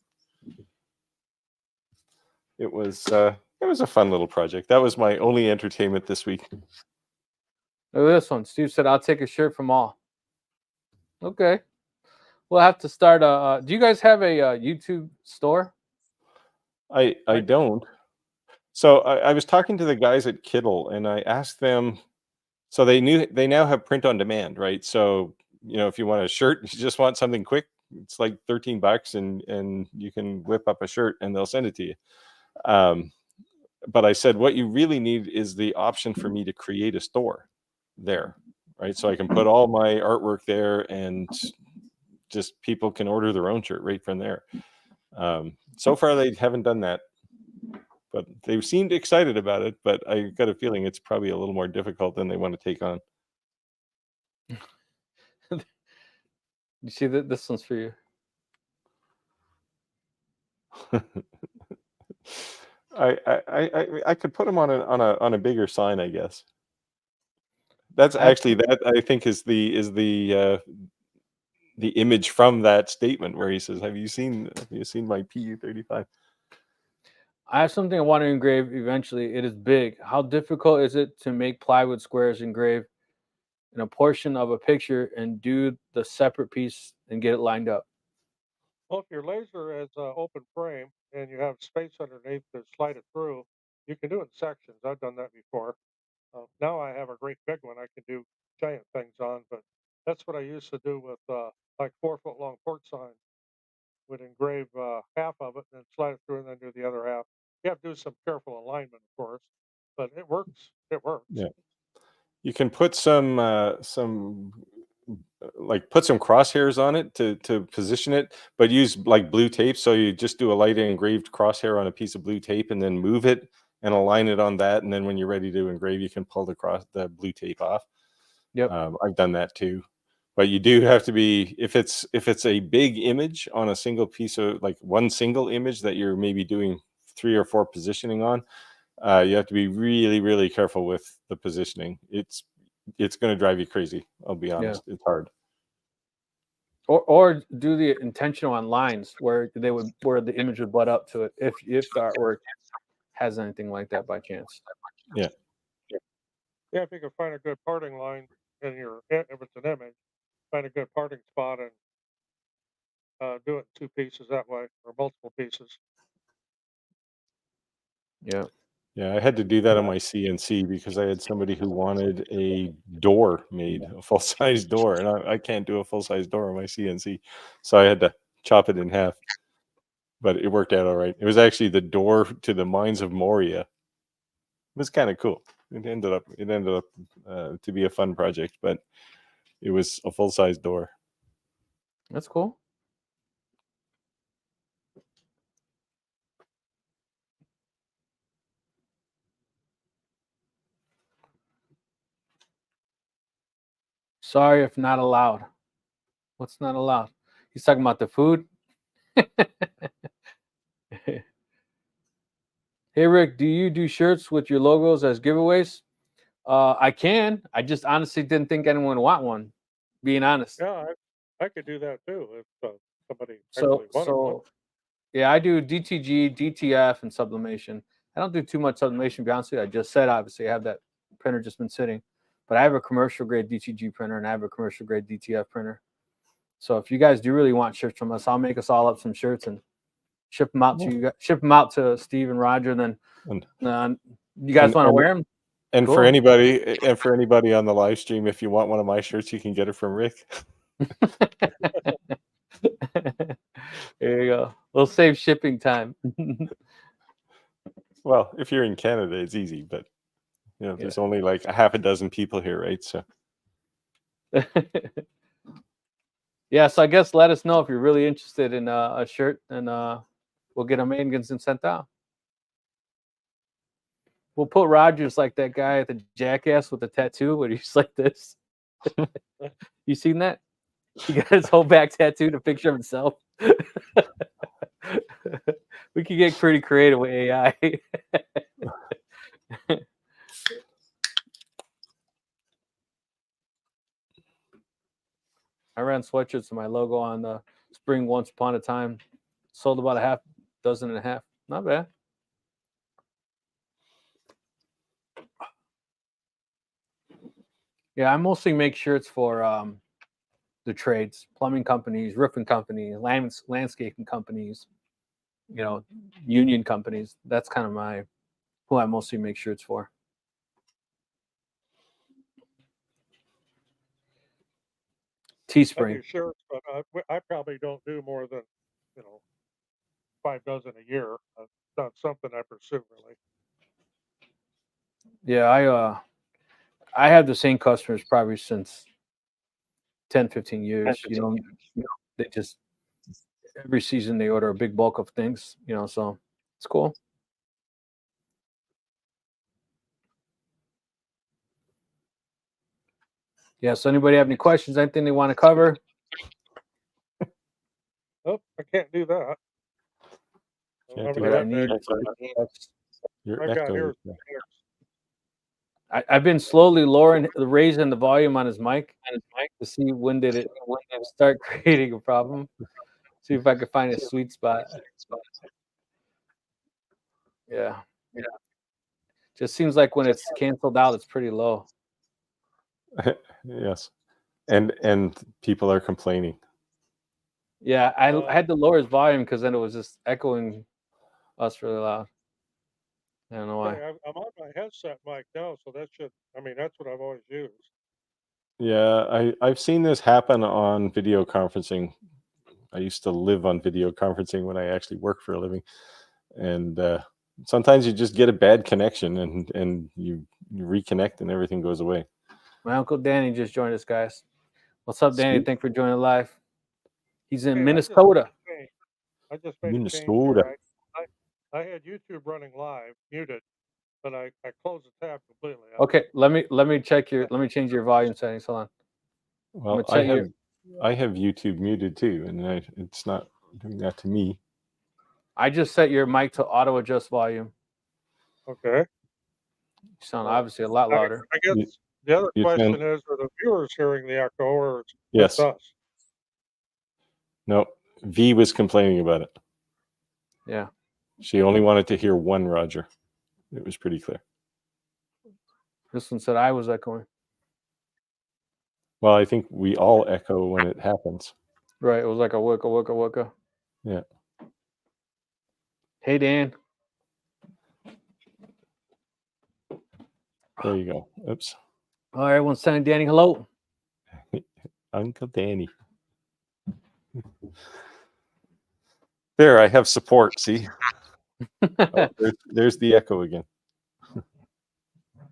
it was a fun little project. That was my only entertainment this week. Look at this one. Steve said, "I'll take a shirt from all." Okay, we'll have to start. Do you guys have a YouTube store? I don't. So I was talking to the guys at Kittle, and I asked them. So they now have print on demand, right? So if you want a shirt, you just want something quick, it's like $13, and you can whip up a shirt, and they'll send it to you. But I said, what you really need is the option for me to create a store there, right? So I can put all my artwork there, and just people can order their own shirt right from there. So far, they haven't done that, but they seemed excited about it. But I got a feeling it's probably a little more difficult than they want to take on. You see that this one's for you. I could put them on a bigger sign, I guess. That's actually that I think is the image from that statement where he says, "Have you seen my PU35?" I have something I want to engrave eventually. It is big. How difficult is it to make plywood squares engrave in a portion of a picture and do the separate piece and get it lined up? Well, if your laser is open frame and you have space underneath to slide it through, you can do it in sections. I've done that before. Now I have a great big one I can do giant things on, but that's what I used to do with like 4-foot long port signs. Would engrave half of it and then slide it through and then do the other half. You have to do some careful alignment, of course, but it works. It works. Yeah, you can put some put some crosshairs on it to position it, but use like blue tape. So you just do a light engraved crosshair on a piece of blue tape and then move it and align it on that. And then when you're ready to engrave, you can pull the blue tape off. Yep. I've done that too. But you do have to be, if it's a big image on a single piece of, like one single image that you're maybe doing 3 or 4 positioning on, you have to be really, really careful with the positioning. It's going to drive you crazy. I'll be honest. Yeah. It's hard. Or do the intentional on lines where the image would butt up to it if the artwork has anything like that by chance. Yeah. Yeah, if you can find a good parting line if it's an image, find a good parting spot and do it in 2 pieces that way, or multiple pieces. Yeah. Yeah, I had to do that on my CNC because I had somebody who wanted a door made, a full-size door, and I can't do a full-size door on my CNC, so I had to chop it in half. But it worked out all right. It was actually the door to the Mines of Moria. It was kind of cool. It ended up to be a fun project, but it was a full-size door. That's cool. Sorry if not allowed. What's not allowed? He's talking about the food. Hey Rick, do you do shirts with your logos as giveaways? I can. I just honestly didn't think anyone would want one. Being honest. Yeah, I could do that too if somebody actually wanted one. Yeah, I do DTG, DTF, and sublimation. I don't do too much sublimation, to be honest with you. I just said, obviously, I have that printer just been sitting. But I have a commercial grade DTG printer and I have a commercial grade DTF printer. So if you guys do really want shirts from us, I'll make us all up some shirts and ship them out to you guys. Ship them out to Steve and Roger. Then you guys want to wear them? And cool. for anybody on the live stream, if you want one of my shirts, you can get it from Rick. There you go. We'll save shipping time. Well, if you're in Canada, it's easy, but there's only like a half a dozen people here, right? So yeah, so I guess let us know if you're really interested in a shirt, and we'll get them made and get them sent out. We'll put Rogers like that guy at the Jackass with the tattoo, where he's like this. You seen that? He got his whole back tattooed, a picture of himself. We could get pretty creative with AI. I ran sweatshirts with my logo on the spring once upon a time. Sold about a half dozen and a half. Not bad. Yeah, I mostly make shirts for the trades, plumbing companies, roofing companies, landscaping companies, union companies. That's kind of who I mostly make shirts for. Teespring. Shirts, but I probably don't do more than 5 dozen a year. It's not something I pursue really. Yeah, I have the same customers probably since 10, 15 years. They just every season they order a big bulk of things, so it's cool. Yeah, so anybody have any questions, anything they want to cover? Oh, I can't do that. Can't do What I that. need. You're I got echoing. here. I've been slowly raising the volume on his mic to see when did it start creating a problem. See if I can find a sweet spot. Yeah. Just seems like when it's canceled out, it's pretty low. Yes, and people are complaining. Yeah, I had to lower his volume because then it was just echoing us really loud. I don't know why. I'm on my headset mic now, so that's what I've always used. Yeah, I've seen this happen on video conferencing. I used to live on video conferencing when I actually worked for a living, and sometimes you just get a bad connection, and you reconnect, and everything goes away. My Uncle Danny just joined us, guys. What's up, Danny? Sweet. Thanks for joining live. He's in Minnesota. I just made Minnesota. a change here. I had YouTube running live, muted, but I closed the tab completely. Okay, let me change your volume settings. Hold on. Well, I have YouTube muted too, and it's not doing that to me. I just set your mic to auto adjust volume. Okay. You sound obviously a lot louder. I guess the other question is, are the viewers hearing the echo, or yes? Us? No, V was complaining about it. Yeah. She only wanted to hear one Roger. It was pretty clear. This one said I was echoing. Well, I think we all echo when it happens. Right. It was like a wicka, wicka, wicka. Yeah. Hey, Dan. There you go. Oops. All right, everyone's saying Danny hello. Uncle Danny. There, I have support. See? There's the echo again.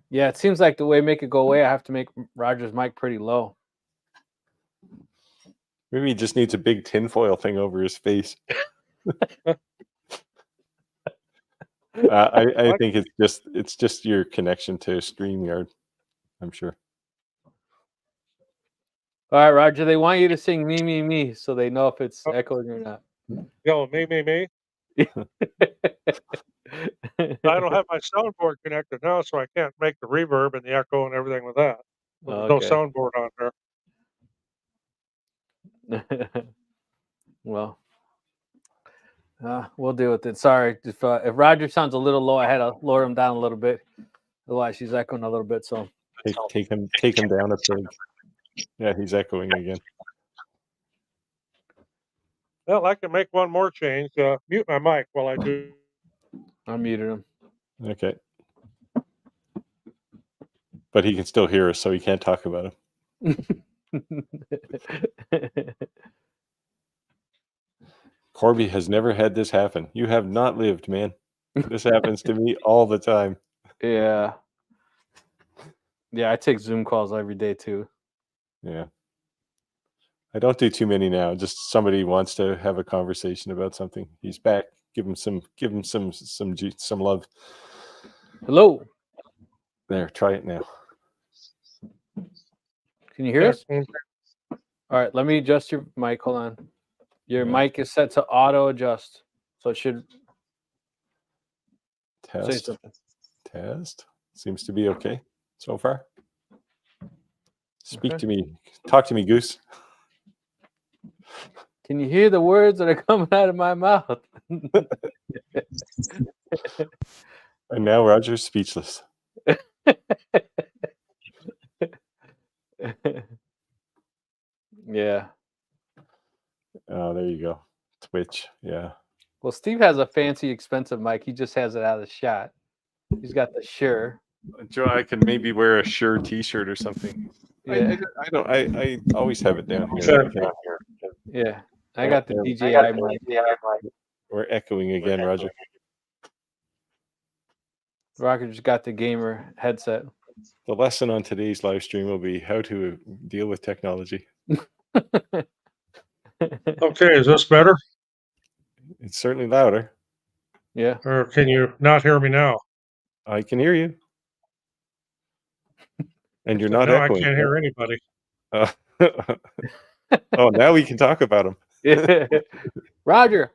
Yeah, it seems like the way make it go away, I have to make Roger's mic pretty low. Maybe he just needs a big tinfoil thing over his face. I think it's just your connection to StreamYard, I'm sure. All right, Roger, they want you to sing me, me, me, so they know if it's echoing or not. Yo, me. I don't have my soundboard connected now, so I can't make the reverb and the echo and everything with that. There's no soundboard on there. Well, we'll deal with it. Sorry. If Roger sounds a little low, I had to lower him down a little bit. Otherwise, she's echoing a little bit. So take him down a peg. Yeah, he's echoing again. Well, I can make one more change. Mute my mic while I do. I muted him. Okay. But he can still hear us, so he can't talk about him. Corby has never had this happen. You have not lived, man. This happens to me all the time. Yeah. Yeah, I take Zoom calls every day too. Yeah. I don't do too many now. Just somebody wants to have a conversation about something. He's back. Give him some love. Hello. There, try it now. Can you hear Yeah, us? well, All right, let me adjust your mic. Hold on. Your Yeah. mic is set to auto adjust. So it should say Test. something. Test. Seems to be okay so far. Speak Okay. to me. Talk to me, Goose. Can you hear the words that are coming out of my mouth? And now Roger's speechless. Yeah. Oh, there you go. Twitch. Yeah. Well, Steve has a fancy, expensive mic. He just has it out of the shot. He's got the Shure. Joe, I can maybe wear a Shure T-shirt or something. Yeah. I always have it down here. Sure. Yeah. I got the Yeah, DJI mic. We're echoing again, Roger. Rocker just got the gamer headset. The lesson on today's live stream will be how to deal with technology. okay, is this better? It's certainly louder. Yeah. Or can you not hear me now? I can hear you. And you're So not now I echoing. can't hear anybody. Oh, now we can talk about him. Yeah. Roger.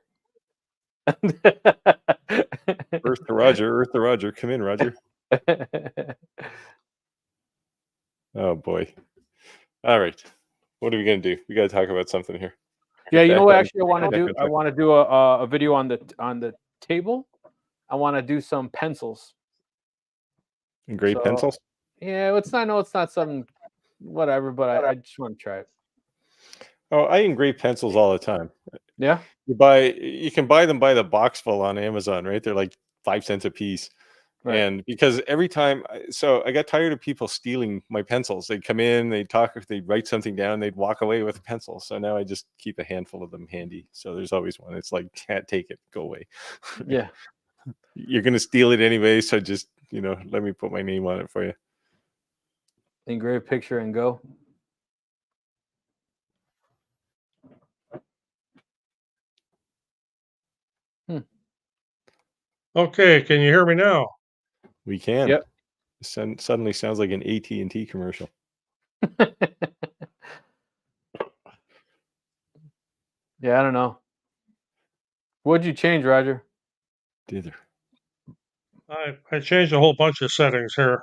Earth to Roger. Come in, Roger. Oh, boy. All right. What are we going to do? We got to talk about something here. Yeah, you know what actually I want to do? I want to do a video on the table. I want to do some pencils. Engraved pencils? Yeah, it's not something whatever, but I just want to try it. Oh, I engrave pencils all the time. Yeah. You can buy them by the box full on Amazon, right? They're like 5 cents a piece. Right. And because every time, so I got tired of people stealing my pencils. They'd come in, they'd talk, if they'd write something down, they'd walk away with a pencil. So now I just keep a handful of them handy. So there's always one. It's like, can't take it, go away. Yeah. You're going to steal it anyway. So just, let me put my name on it for you. Engrave picture and go. Okay, can you hear me now? We can. Yep. Suddenly sounds like an AT&T commercial. Yeah, I don't know. What'd you change, Roger? Dither. I changed a whole bunch of settings here.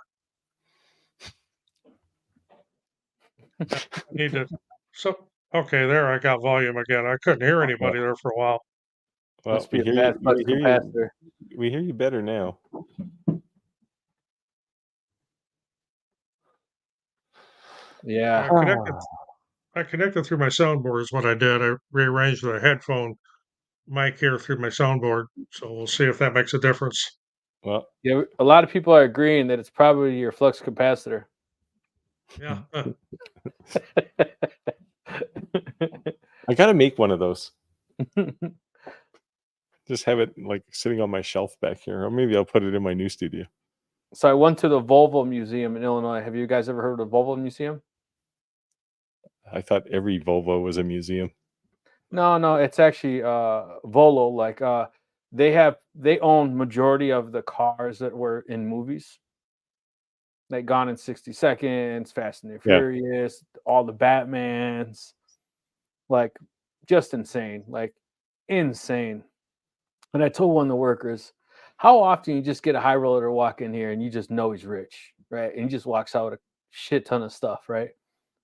I need to. Okay, there I got volume again. I couldn't hear anybody there for a while. Well, Must be a bad capacitor. We hear you better now. Yeah. I connected through my soundboard is what I did. I rearranged the headphone mic here through my soundboard. So we'll see if that makes a difference. Well, yeah, a lot of people are agreeing that it's probably your flux capacitor. Yeah. I got to make one of those. Just have it like sitting on my shelf back here. Or maybe I'll put it in my new studio. So I went to the Volvo Museum in Illinois. Have you guys ever heard of the Volvo Museum? I thought every Volvo was a museum. No, it's actually Volvo. Like they own majority of the cars that were in movies. Like Gone in 60 Seconds, Fast and the Furious, all the Batmans. Like just insane. Like insane. And I told one of the workers, how often you just get a high roller to walk in here and you just know he's rich, right? And he just walks out with a shit ton of stuff, right?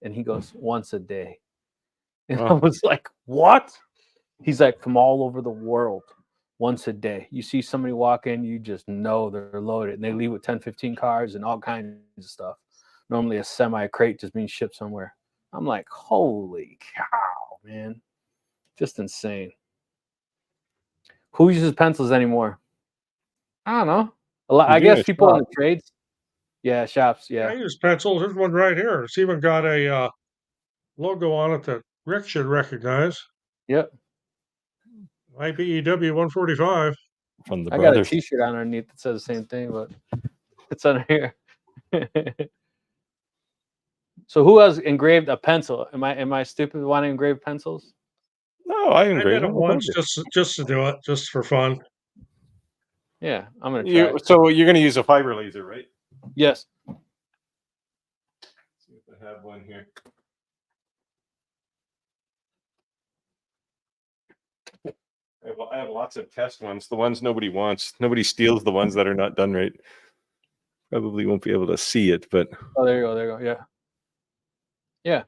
And he goes, once a day. And I was like, what? He's like, from all over the world, once a day. You see somebody walk in, you just know they're loaded. And they leave with 10, 15 cars and all kinds of stuff. Normally a semi-crate just being shipped somewhere. I'm like, holy cow, man. Just insane. Who uses pencils anymore? I don't know. I guess people in the trades. Yeah, shops. Yeah. I use pencils. There's one right here. It's even got a logo on it that Rick should recognize. Yep. IBEW 145. from the I got a brothers. T-shirt underneath that says the same thing, but it's under here. So who else engraved a pencil? Am I stupid wanting to engrave pencils? No, I I engraved did it them. I told once you. just to do it, just for fun. Yeah, I'm gonna try. So you're going to use a fiber laser, right? Yes. Let's see if I have one here. I have lots of test ones. The ones nobody wants. Nobody steals the ones that are not done right. Probably won't be able to see it, but Oh, there you go. There you go. Yeah. Yeah.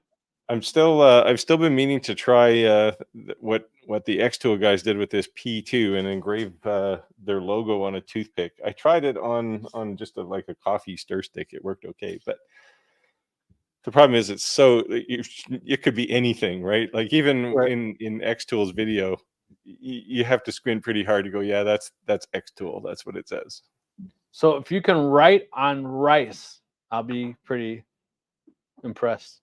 I've still been meaning to try what the X-Tool guys did with this P2 and engrave their logo on a toothpick. I tried it on just like a coffee stir stick. It worked okay, but the problem is it's so it could be anything, right? Like even Right. in X-Tool's video, you have to squint pretty hard to go, yeah, that's X-Tool. That's what it says. So if you can write on rice, I'll be pretty impressed.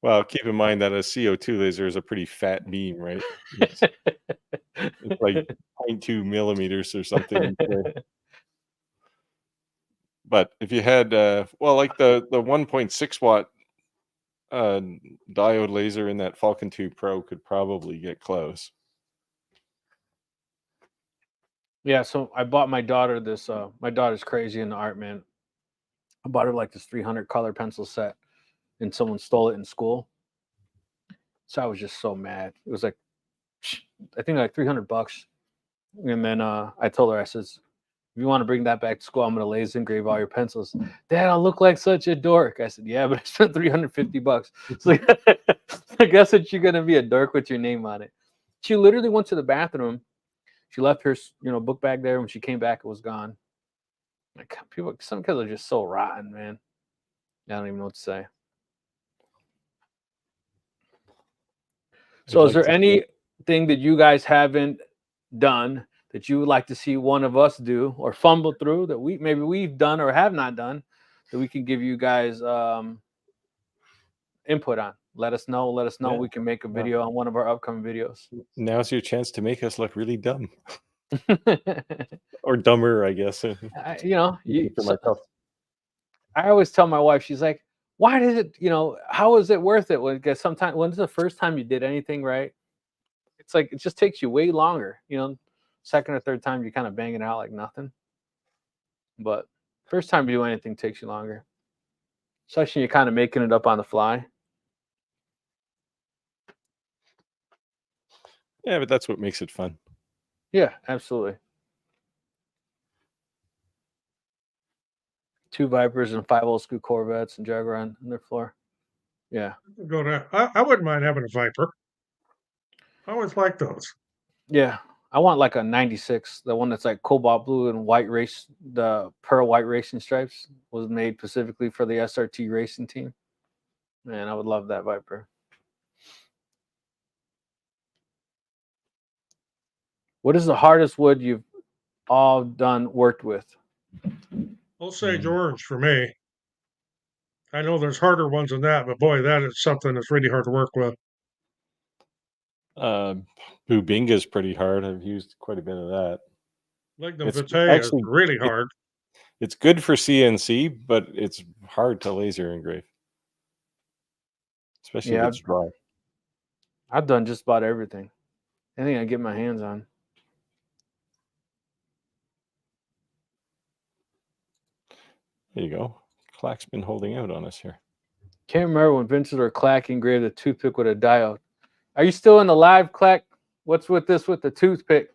Well, keep in mind that a CO2 laser is a pretty fat beam, right? It's like 0.2 millimeters or something. But if you had, well, like the 1.6 watt diode laser in that Falcon 2 Pro could probably get close. Yeah, so I bought my daughter this. My daughter's crazy into art, man. I bought her like this 300 color pencil set, and someone stole it in school. So I was just so mad. It was like, I think like $300. And then I told her, I says, if you want to bring that back to school, I'm gonna laser engrave all your pencils. Dad, I'll look like such a dork. I said, yeah, but I spent $350. So I guess that you're gonna be a dork with your name on it. She literally went to the bathroom. She left her, book bag there. When she came back, it was gone. Like some kids are just so rotten, man. I don't even know what to say. So, is there anything that you guys haven't done that you would like to see one of us do or fumble through that we've done or have not done that we can give you guys input on? Let us know. Yeah. We can make a video on one of our upcoming videos. Now's your chance to make us look really dumb. Or dumber, I guess. I always tell my wife, she's like, why did it, how is it worth it? Because sometimes when's the first time you did anything right? It's like, it just takes you way longer, second or third time you kind of bang it out like nothing. But first time you do anything takes you longer. Especially when you're kind of making it up on the fly. Yeah, but that's what makes it fun. Yeah, absolutely. 2 Vipers and 5 old school Corvettes and Jaguar on their floor. Yeah. Go to. I wouldn't mind having a Viper. I always like those. Yeah. I want like a 96, the one that's like cobalt blue and white race. The pearl white racing stripes was made specifically for the SRT racing team. Man, I would love that Viper. What is the hardest wood you've all worked with? Osage orange for me. I know there's harder ones than that, but boy, that is something that's really hard to work with. Bubinga is pretty hard. I've used quite a bit of that. Lignum It's vitae is actually- really hard. It's good for CNC, but it's hard to laser engrave, especially if it's dry. I've done just about everything. Anything I get my hands on. There you go. Clack's been holding out on us here. Can't remember when Vincent or Clack engraved a toothpick with a diode. Are you still in the live, Clack? What's with this with the toothpick?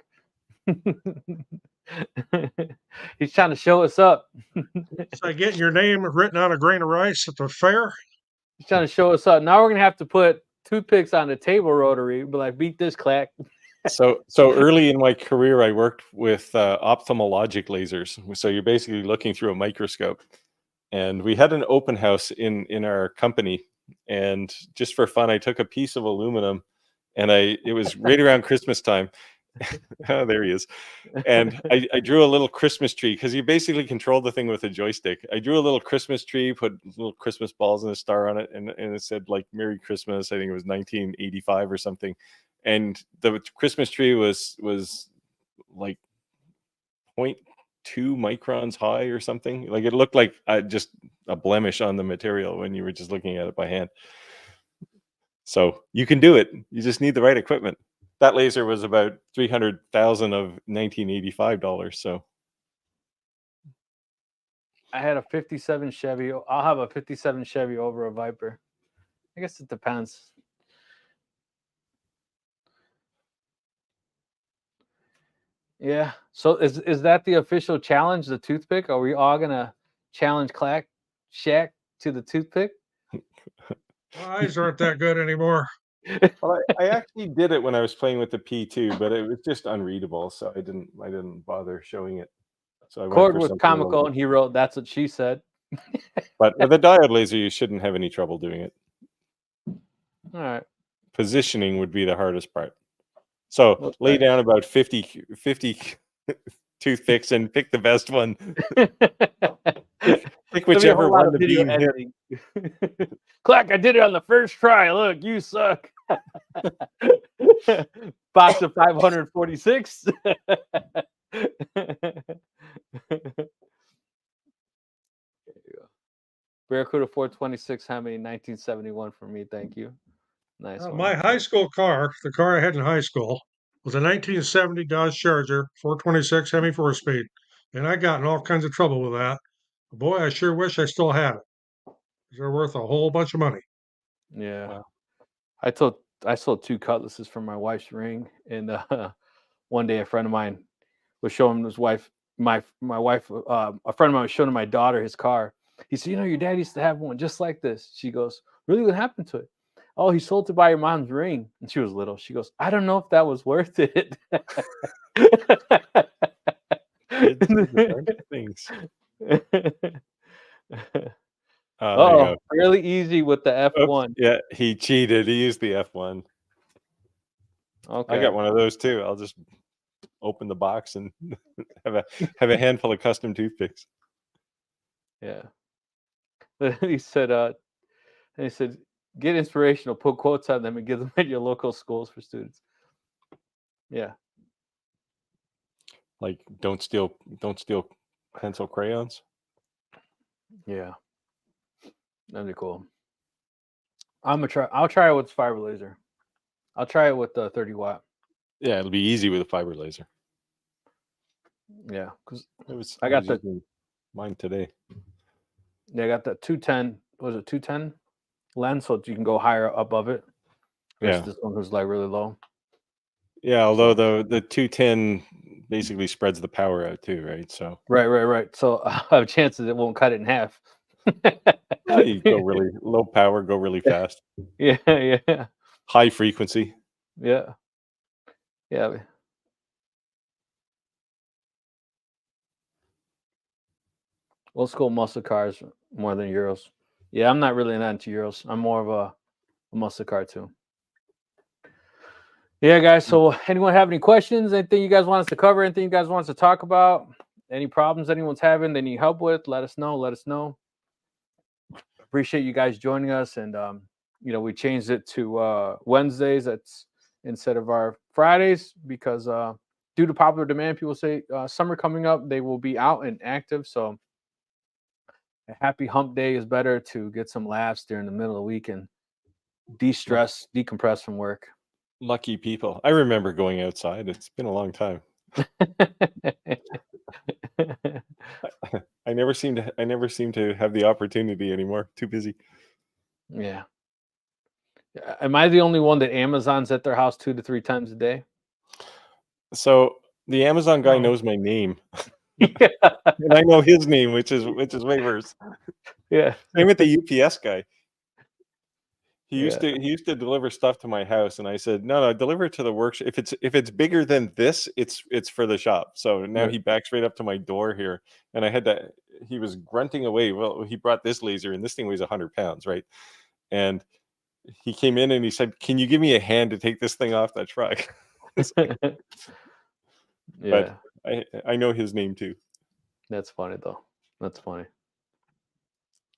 He's trying to show us up. It's like getting your name written on a grain of rice at the fair. He's trying to show us up. Now we're gonna have to put toothpicks on the table rotary. But like, beat this, Clack. So early in my career, I worked with ophthalmologic lasers. So you're basically looking through a microscope. And we had an open house in our company. And just for fun, I took a piece of aluminum, and it was right around Christmas time. Oh, there he is. And I drew a little Christmas tree, because you basically control the thing with a joystick. I drew a little Christmas tree, put little Christmas balls and a star on it, and it said like Merry Christmas. I think it was 1985 or something. and the Christmas tree was like 0.2 microns high or something. Like it looked like just a blemish on the material when you were just looking at it by hand. So you can do it. You just need the right equipment. That laser was about $300,000 of $1985. So I had a 57 Chevy. I'll have a 57 Chevy over a Viper. I guess it depends. Yeah. So is that the official challenge, the toothpick? Are we all gonna challenge Shaq to the toothpick? My eyes aren't that good anymore. well, I actually did it when I was playing with the P2, but it was just unreadable, so I didn't bother showing it. So I went Cord for was something a little comical, bit. and he wrote, "That's what she said." But with a diode laser, you shouldn't have any trouble doing it. All right. Positioning would be the hardest part. So What's lay that? down about 50 toothpicks and pick the best one. Pick There'll be a whichever whole lot one of the video beam hit. editing. Clack, I did it on the first try. Look, you suck. Box of 546. Barracuda 426 Hemi 1971 for me. Thank you. Nice one. My high school car, the car I had in high school, was a 1970 Dodge Charger 426 Hemi 4-speed, and I got in all kinds of trouble with that. Boy, I sure wish I still had it. They're worth a whole bunch of money. Yeah. Wow. I sold 2 cutlasses from my wife's ring, and one day a friend of mine was showing his wife my wife a friend of mine was showing my daughter his car. He said, your dad used to have one just like this. She goes, really, what happened to it? Oh, he sold to buy your mom's ring. And she was little. She goes, I don't know if that was worth it. Kids do the darndest things. Oh, there you go. really easy with the F1. Oops. Yeah, he cheated. He used the F1. Okay. I got one of those too. I'll just open the box and have a handful of custom toothpicks. Yeah. He said, get inspirational, put quotes on them, and give them at your local schools for students. Yeah. Like don't steal pencil crayons. Yeah. That'd be cool. I'll try it with fiber laser. I'll try it with the 30 watt. Yeah, it'll be easy with a fiber laser. Yeah, because I got mine today. Yeah, I got the 210. Was it 210 lens, so you can go higher above it. Versus this one was like really low. Yeah, although the 210 basically spreads the power out too, right? So right. So I have chances it won't cut it in half. You go really low power, go really fast. Yeah. High frequency. Yeah. Old school muscle cars more than Euros. Yeah, I'm not really into Euros. I'm more of a muscle car too. Yeah, guys. So anyone have any questions? Anything you guys want us to cover? Anything you guys want us to talk about? Any problems anyone's having they need help with? Let us know. Appreciate you guys joining us. And, we changed it to Wednesdays. That's instead of our Fridays because due to popular demand, people say summer coming up, they will be out and active. So a happy hump day is better to get some laughs during the middle of the week and de-stress, decompress from work. Lucky people. I remember going outside. It's been a long time. I never seem to have the opportunity anymore. Too busy. Yeah. Am I the only one that Amazon's at their house 2 to 3 times a day? So the Amazon guy knows my name. Yeah. And I know his name, which is way worse. Yeah. Same with the UPS guy. He used to deliver stuff to my house, and I said, no, deliver it to the workshop. If it's bigger than this, it's for the shop. So now he backs right up to my door here, and he was grunting away. Well, he brought this laser, and this thing weighs 100 pounds, right? And he came in and he said, can you give me a hand to take this thing off that truck? But I know his name too. That's funny though. That's funny.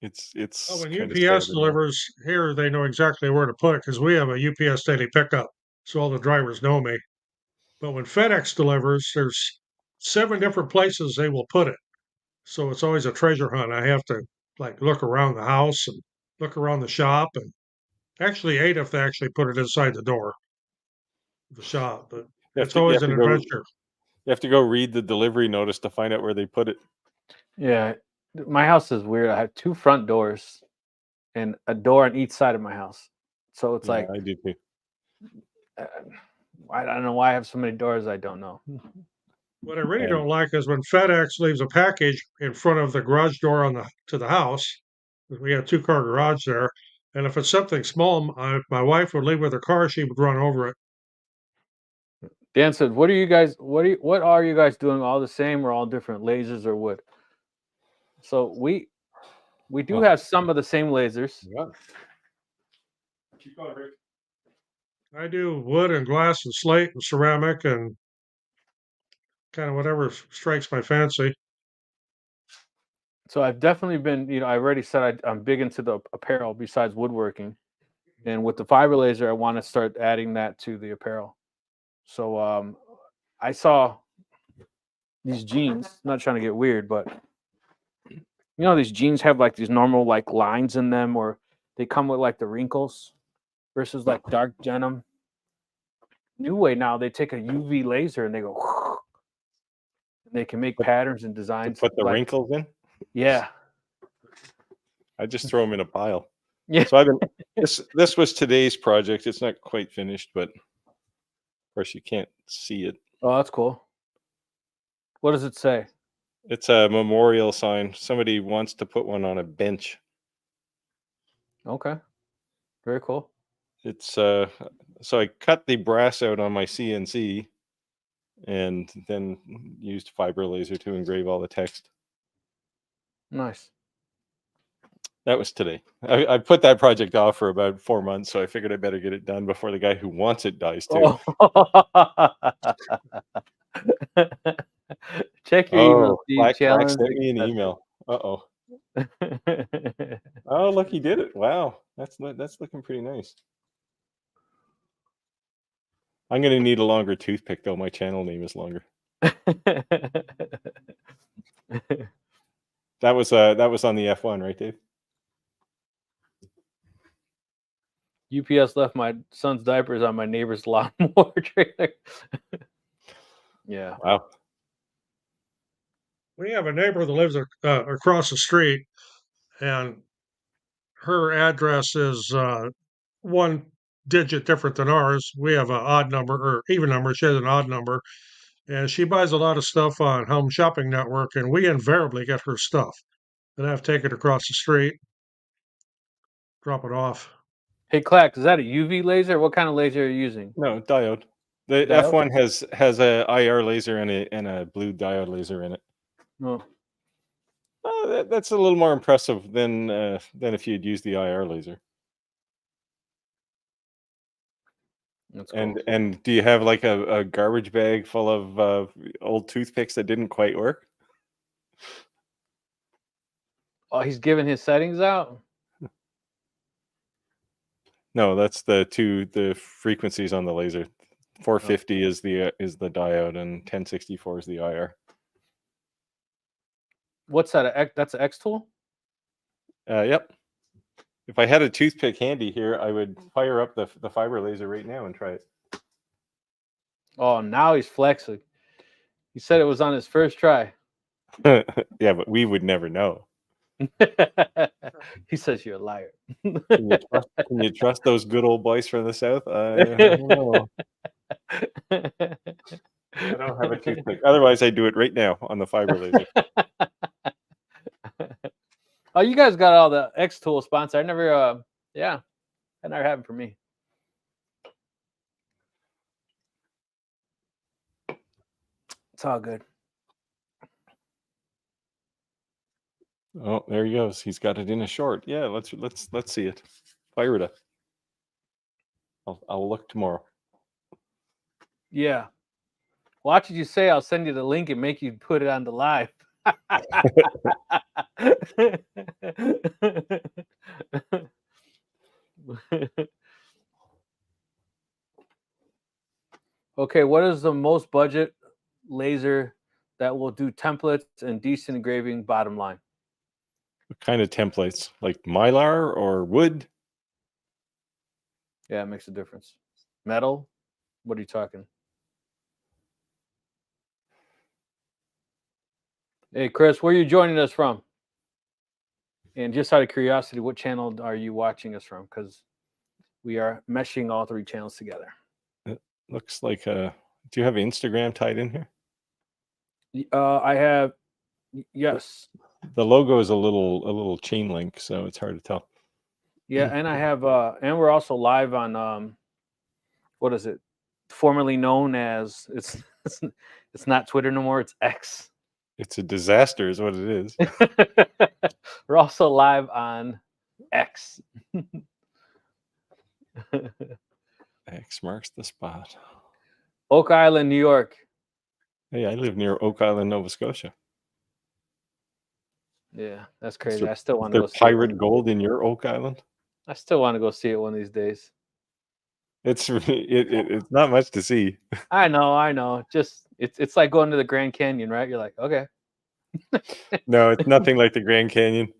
It's when UPS delivers here, they know exactly where to put it because we have a UPS daily pickup. so all the drivers know me. But when FedEx delivers, there's 7 different places they will put it. So it's always a treasure hunt. I have to like look around the house and look around the shop, and actually 8 if they actually put it inside the door of the shop. But it's You always have an to go. adventure. You have to go read the delivery notice to find out where they put it. Yeah, my house is weird. I have 2 front doors and a door on each side of my house. So it's Yeah, like I do too. I don't know why I have so many doors. I don't know. What I really And don't like is when FedEx leaves a package in front of the garage door to the house. We have 2-car garage there, and if it's something small, my wife would leave with her car. She would run over it. Dan said, "What are you guys? What are you guys doing? All the same, or all different lasers, or what?" So we do have some of the same lasers. yeah. Keep going, Rick. I do wood and glass and slate and ceramic and kind of whatever strikes my fancy. So I've definitely been, I already said I'm big into the apparel besides woodworking, and with the fiber laser, I want to start adding that to the apparel. So I saw these jeans. Not trying to get weird, but these jeans have like these normal like lines in them, or they come with like the wrinkles versus like dark denim. New way now, they take a UV laser and they go, and they can make patterns and To designs. put the like, wrinkles in. Yeah. I just throw them in a pile. Yeah. So I've been. This was today's project. It's not quite finished, but of course you can't see it. Oh, that's cool. What does it say? It's a memorial sign. Somebody wants to put one on a bench. Okay. Very cool. It's so I cut the brass out on my CNC and then used fiber laser to engrave all the text. Nice. That was today. I put that project off for about 4 months, so I figured I better get it done before the guy who wants it dies too. Oh. Check your email, Steve. Black Challenge sent me an email. Uh-oh. Oh, look, he did it. Wow. That's looking pretty nice. I'm going to need a longer toothpick, though. My channel name is longer. That was on the F1, right, Dave? UPS left my son's diapers on my neighbor's lawnmower trailer. Yeah. Wow. We have a neighbor that lives across the street, and her address is 1 digit different than ours. We have an odd number or even number. She has an odd number, and she buys a lot of stuff on Home Shopping Network, and we invariably get her stuff. Then I have to take it across the street, drop it off. Hey, Clack, is that a UV laser? What kind of laser are you using? No, diode. The Diode? F1 has a IR laser and a blue diode laser in it. Oh. That's a little more impressive than if you'd used the IR laser. That's cool. And do you have like a garbage bag full of old toothpicks that didn't quite work? Oh, he's giving his settings out? No, that's the frequencies on the laser. 450 is the diode and 1064 is the IR. What's that? That's an X tool? Yep. If I had a toothpick handy here, I would fire up the fiber laser right now and try it. Oh, now he's flexing. He said it was on his first try. Yeah, but we would never know. He says you're a liar. Can you trust those good old boys from the south? I don't know. I don't have a toothpick. Otherwise, I do it right now on the fiber laser. Oh, you guys got all the X tool sponsor. I never happened for me. It's all good. Oh, there he goes. He's got it in a short. Yeah, let's see it. Fire it up. I'll look tomorrow. Yeah. Watch what you say. I'll send you the link and make you put it on the live. Okay, what is the most budget laser that will do templates and decent engraving? Bottom line. What kind of templates? Like Mylar or wood? Yeah, it makes a difference. Metal. What are you talking? Hey, Chris, where are you joining us from? And just out of curiosity, what channel are you watching us from? Because we are meshing all 3 channels together. It looks like do you have Instagram tied in here? I have, yes. The logo is a little chain link, so it's hard to tell. Yeah, and I have, and we're also live on, what is it? Formerly known as, it's not Twitter no more, it's X. It's a disaster is what it is. We're also live on X. X marks the spot. Oak Island, New York. Hey, I live near Oak Island, Nova Scotia. Yeah, that's crazy. I still want to Is go there see pirate it. gold in your Oak Island? I still want to go see it one of these days. It's it's not much to see. I know. Just it's like going to the Grand Canyon, right? You're like, okay. No, it's nothing like the Grand Canyon.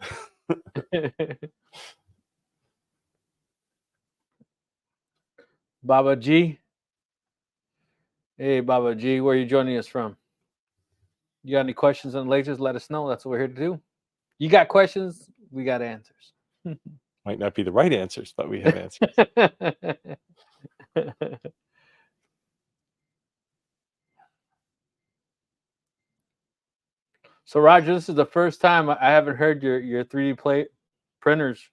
Baba G. Hey, Baba G, where are you joining us from? You got any questions on lasers? Let us know. That's what we're here to do. You got questions? We got answers. Might not be the right answers, but we have answers. So, Roger, this is the first time I haven't heard your 3D printers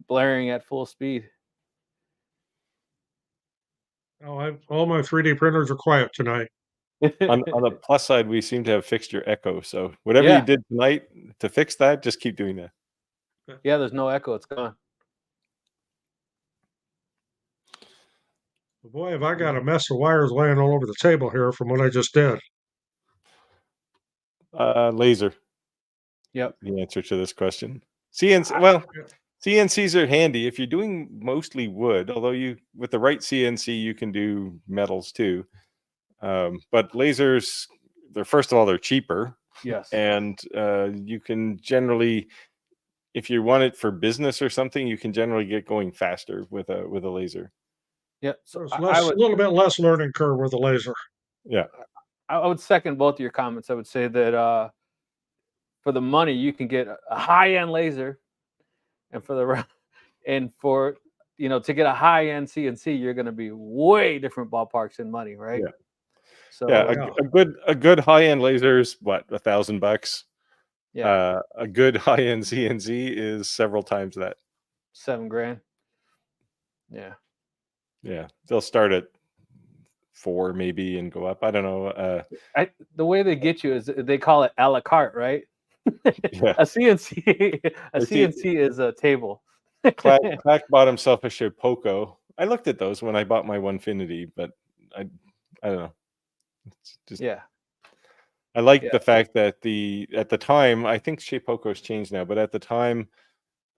blaring at full speed. Oh, all my 3D printers are quiet tonight. On the plus side, we seem to have fixed your echo. So whatever Yeah. you did tonight to fix that, just keep doing that. Yeah, there's no echo. It's gone. Boy, have I got a mess of wires laying all over the table here from what I just did. Laser. Yep. The answer to this question. CNC. Well, CNCs are handy if you're doing mostly wood. Although with the right CNC, you can do metals too. But lasers, first of all, they're cheaper. Yes. And you can generally, if you want it for business or something, you can generally get going faster with a laser. Yeah. So it's a little bit less learning curve with a laser. Yeah. I would second both of your comments. I would say that for the money, you can get a high-end laser, and to get a high-end CNC, you're going to be way different ballparks in money, right? Yeah. So yeah, a good high-end laser is what, $1,000? Yeah. A good high-end CNC is several times that. $7,000. Yeah. Yeah, they'll start at 4 maybe and go up. I don't know. The way they get you is they call it a la carte, right? Yeah. A CNC is a table. Clack bought himself a Shapeoko. I looked at those when I bought my Onefinity, but I don't know. It's just, yeah. I like the fact that at the time, I think Shapeoko's changed now, but at the time,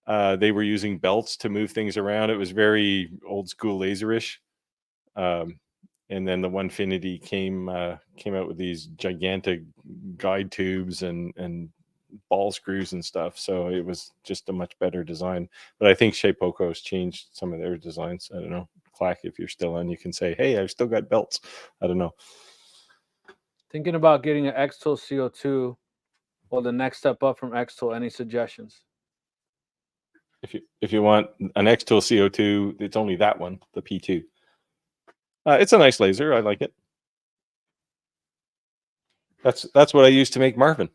they were using belts to move things around. It was very old school laserish. And then the Onefinity came out with these gigantic guide tubes and ball screws and stuff. So it was just a much better design. But I think Shapeoko has changed some of their designs. I don't know. Clack, if you're still on, you can say, hey, I've still got belts. I don't know. Thinking about getting an X-Tool CO2 or the next step up from X-Tool. Any suggestions? If you want an X-Tool CO2, it's only that one, the P2. It's a nice laser. I like it. That's what I use to make Marvin.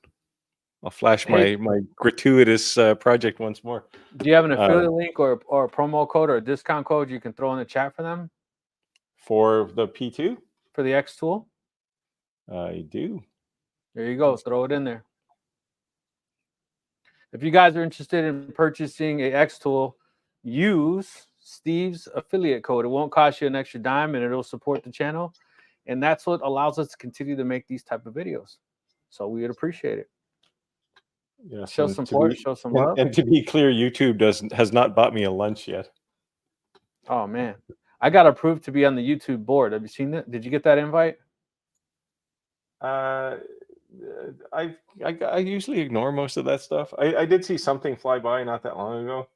I'll flash my gratuitous project once more. Do you have an affiliate link or a promo code or a discount code you can throw in the chat for them? For the P2? For the X-Tool? I do. There you go. Throw it in there. If you guys are interested in purchasing a X-Tool, use Steve's affiliate code. It won't cost you an extra dime, and it'll support the channel. And that's what allows us to continue to make these type of videos. So we would appreciate it. Yes, show some support, show some love. And to be clear, YouTube has not bought me a lunch yet. Oh man, I got approved to be on the YouTube board. Have you seen that? Did you get that invite? I usually ignore most of that stuff. I did see something fly by not that long ago.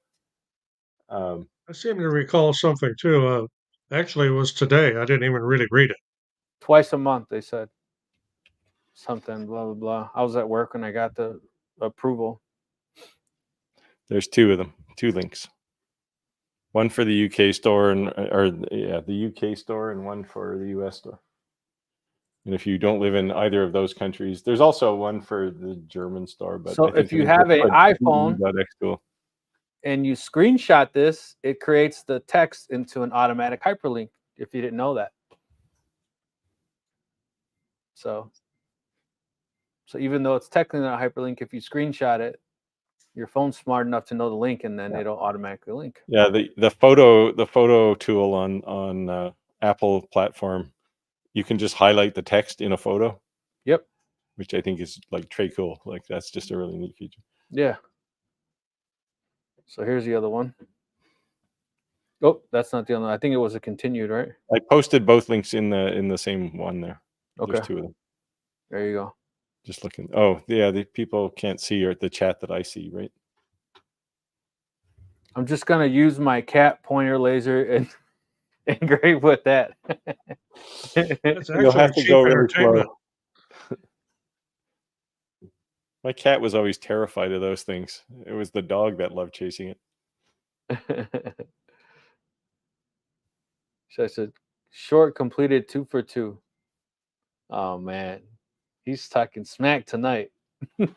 I seem to recall something too. Actually, it was today. I didn't even really read it. Twice a month, they said. Something, blah, blah, blah. I was at work when I got the approval. There's 2 of them, 2 links. One for the UK store the UK store, and one for the US store. And if you don't live in either of those countries, there's also one for the German store. But so if you have an iPhone and you screenshot this, it creates the text into an automatic hyperlink, if you didn't know that. So even though it's technically not a hyperlink, if you screenshot it, your phone's smart enough to know the link, and then it'll automatically link. Yeah, the photo tool on Apple platform, you can just highlight the text in a photo. Yep. Which I think is like très cool. Like that's just a really neat feature. Yeah. So here's the other one. Oh, that's not the other one. I think it was a continued, right? I posted both links in the same one there. Okay. There's 2 of them. There you go. Just looking. Oh, yeah, the people can't see or the chat that I see, right? I'm just gonna use my cat pointer laser and engrave with that. It's You'll have to cheap go really entertainment. slow. My cat was always terrified of those things. It was the dog that loved chasing it. So I said, short completed 2 for 2. Oh man, he's talking smack tonight. Yeah,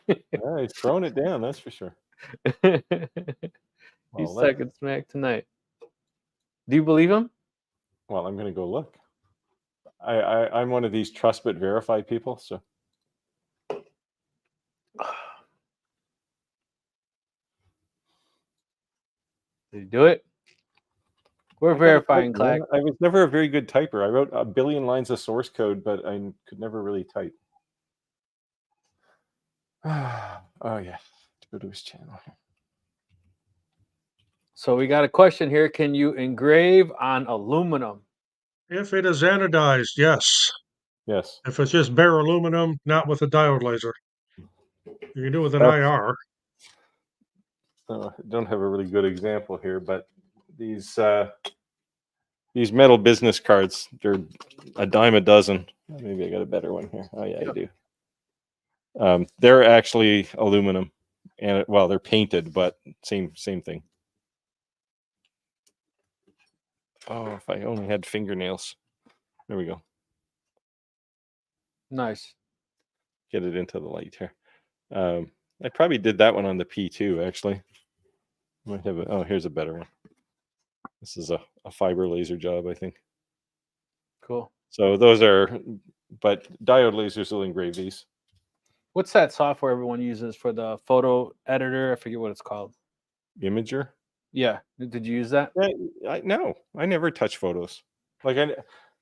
he's throwing it down, that's for sure. He's talking smack tonight. Do you believe him? Well, I'm gonna go look. I'm one of these trust but verify people, so. Did you do it? We're verifying, Clack. I was never a very good typer. I wrote a billion lines of source code, but I could never really type. Oh yeah, go to his channel here. So we got a question here. Can you engrave on aluminum? If it is anodized, yes. Yes. If it's just bare aluminum, not with a diode laser. You can do it with an IR. I don't have a really good example here, but these metal business cards, they're a dime a dozen. Maybe I got a better one here. Oh yeah, I do. They're actually aluminum, and well, they're painted, but same thing. Oh, if I only had fingernails. There we go. Nice. Get it into the light here. I probably did that one on the P2 actually. Might have oh, here's a better one. This is a fiber laser job, I think. Cool. So those are, but diode lasers will engrave these. What's that software everyone uses for the photo editor? I forget what it's called. Imager? Yeah. Did you use that? No, I never touch photos.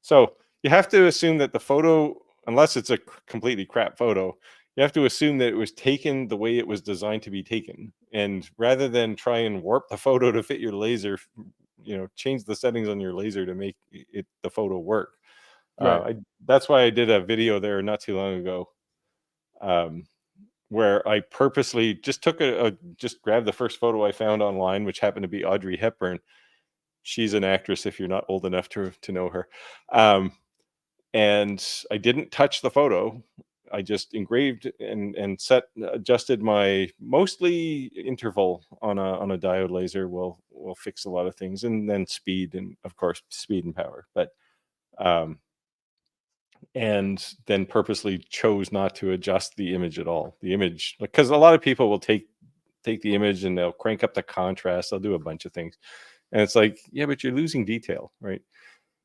So you have to assume that the photo, unless it's a completely crap photo, you have to assume that it was taken the way it was designed to be taken. And rather than try and warp the photo to fit your laser, change the settings on your laser to make the photo work. Right. That's why I did a video there not too long ago, where I purposely just took just grabbed the first photo I found online, which happened to be Audrey Hepburn. She's an actress if you're not old enough to know her. And I didn't touch the photo. I just engraved and adjusted my mostly interval on a diode laser will fix a lot of things, and then speed, and of course speed and power. But and then purposely chose not to adjust the image at all. The image, because a lot of people will take the image and they'll crank up the contrast. They'll do a bunch of things, and it's like, yeah, but you're losing detail, right?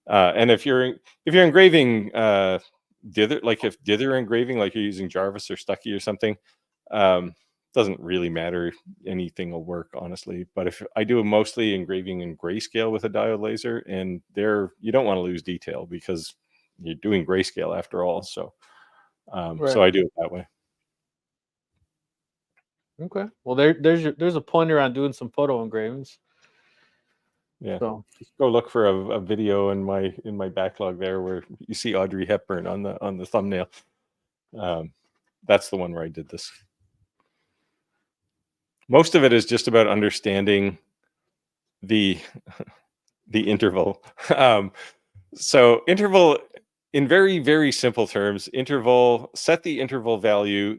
And if you're engraving if dither engraving, like you're using Jarvis or Stucky or something, doesn't really matter. Anything will work, honestly. But if I do mostly engraving in grayscale with a diode laser, and you don't want to lose detail because you're doing grayscale after all. So, so I do it that way. Okay. Well, there's a pointer on doing some photo engravings. Yeah. So Just go look for a video in my backlog there where you see Audrey Hepburn on the thumbnail. That's the one where I did this. Most of it is just about understanding the interval. So interval, in very, very simple terms, set the interval value.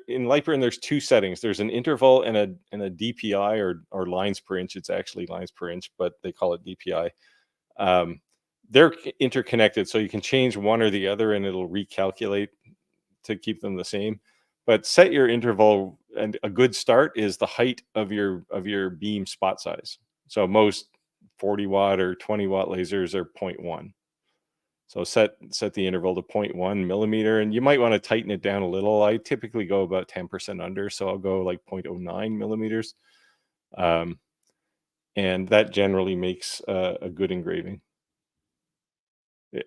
In Lightburn, there's two settings. There's an interval and a DPI or lines per inch. It's actually lines per inch, but they call it DPI. They're interconnected, so you can change one or the other and it'll recalculate to keep them the same. But set your interval, and a good start is the height of your beam spot size. So most 40 watt or 20 watt lasers are 0.1. So set the interval to 0.1 millimeter, and you might want to tighten it down a little. I typically go about 10% under, so I'll go like 0.09 millimeters. And that generally makes a good engraving.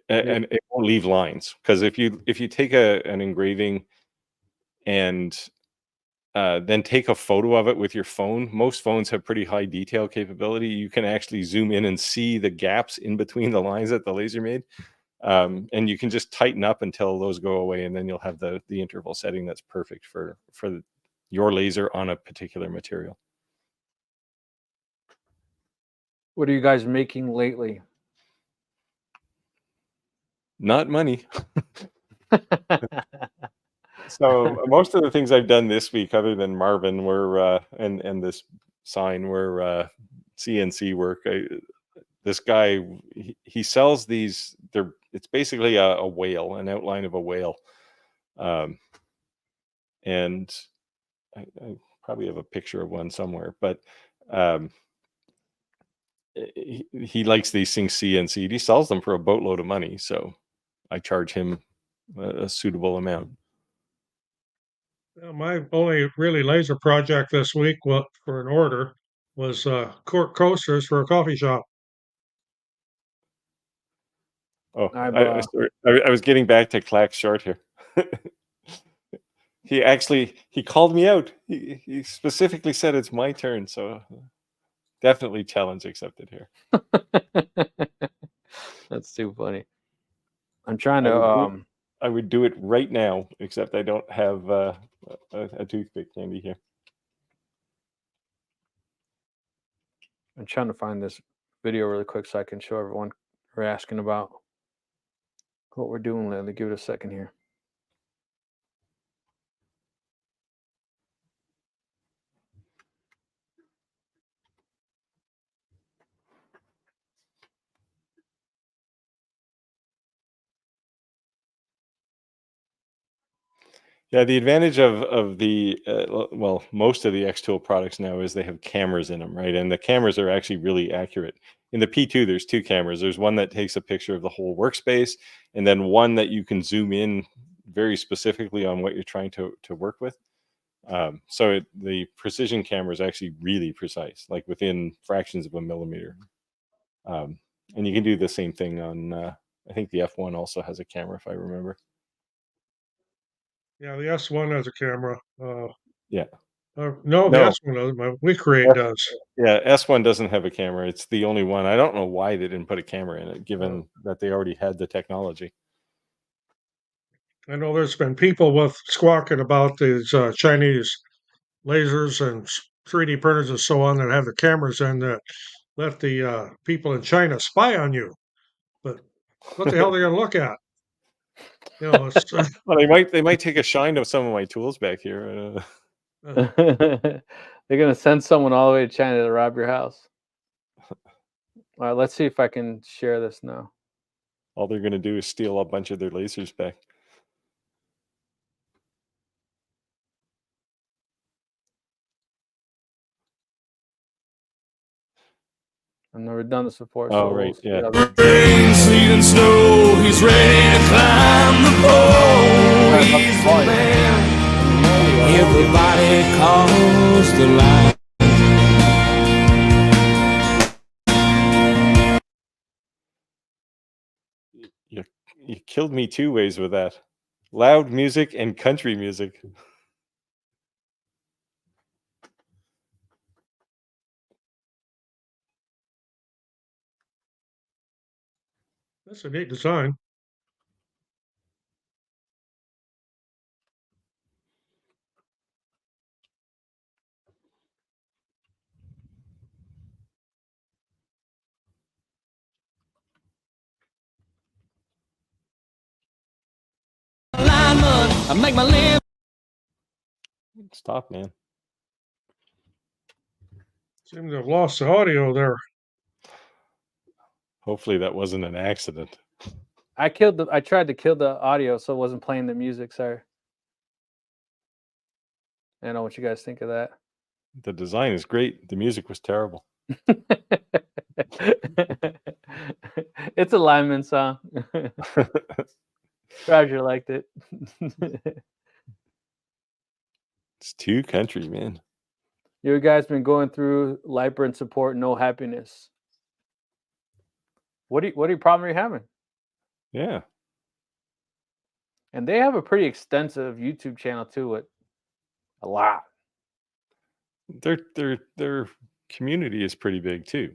And it won't leave lines, because if you take an engraving and then take a photo of it with your phone, most phones have pretty high detail capability. You can actually zoom in and see the gaps in between the lines that the laser made. And you can just tighten up until those go away, and then you'll have the interval setting that's perfect for your laser on a particular material. what are you guys making lately? Not money. So most of the things I've done this week, other than Marvin, were and this sign, were CNC work. This guy, he sells these. It's basically a whale, an outline of a whale, and I probably have a picture of one somewhere. But he likes these things CNC'd. He sells them for a boatload of money, so I charge him a suitable amount. My only really laser project this week for an order was cork coasters for a coffee shop. Oh, I was getting back to Clack's short here. He called me out. He specifically said it's my turn, so definitely challenge accepted here. That's too funny. I'm trying to I would do it right now, except I don't have a toothpick handy here. I'm trying to find this video really quick so I can show everyone who are asking about what we're doing lately. Give it a second here. Yeah, the advantage of the most of the X-Tool products now is they have cameras in them, right? And the cameras are actually really accurate. In the P2, there's two cameras. There's one that takes a picture of the whole workspace, and then one that you can zoom in very specifically on what you're trying to work with. So the precision camera is actually really precise, like within fractions of a millimeter. And you can do the same thing on, I think the F1 also has a camera, if I remember. Yeah, the S1 has a camera. Yeah. No, the S1 doesn't. My WeCreate does. Yeah, S1 doesn't have a camera. It's the only one. I don't know why they didn't put a camera in it, given that they already had the technology. I know there's been people squawking about these Chinese lasers and 3D printers and so on that have the cameras in that let the people in China spy on you. But what the hell are they going to look at? You know, it's, Well, they might take a shine of some of my tools back here. They're gonna send someone all the way to China to rob your house. All right, let's see if I can share this now. All they're going to do is steal a bunch of their lasers back. I've never done this before. Oh, so right, yeah. Rain, sleet, and snow, he's ready to climb the pole. He's the man. Everybody calls the line. You killed me two ways with that. Loud music and country music. That's a neat design. I make my living. Stop, man. Seem to have lost the audio there. Hopefully that wasn't an accident. I tried to kill the audio so it wasn't playing the music, sorry. I don't know what you guys think of that. The design is great. The music was terrible. It's a Lyman song. Roger liked it. It's too country, man. You guys been going through Lightburn support, no happiness. What problem are you having? Yeah. And they have a pretty extensive YouTube channel too, with a lot. Their community is pretty big too.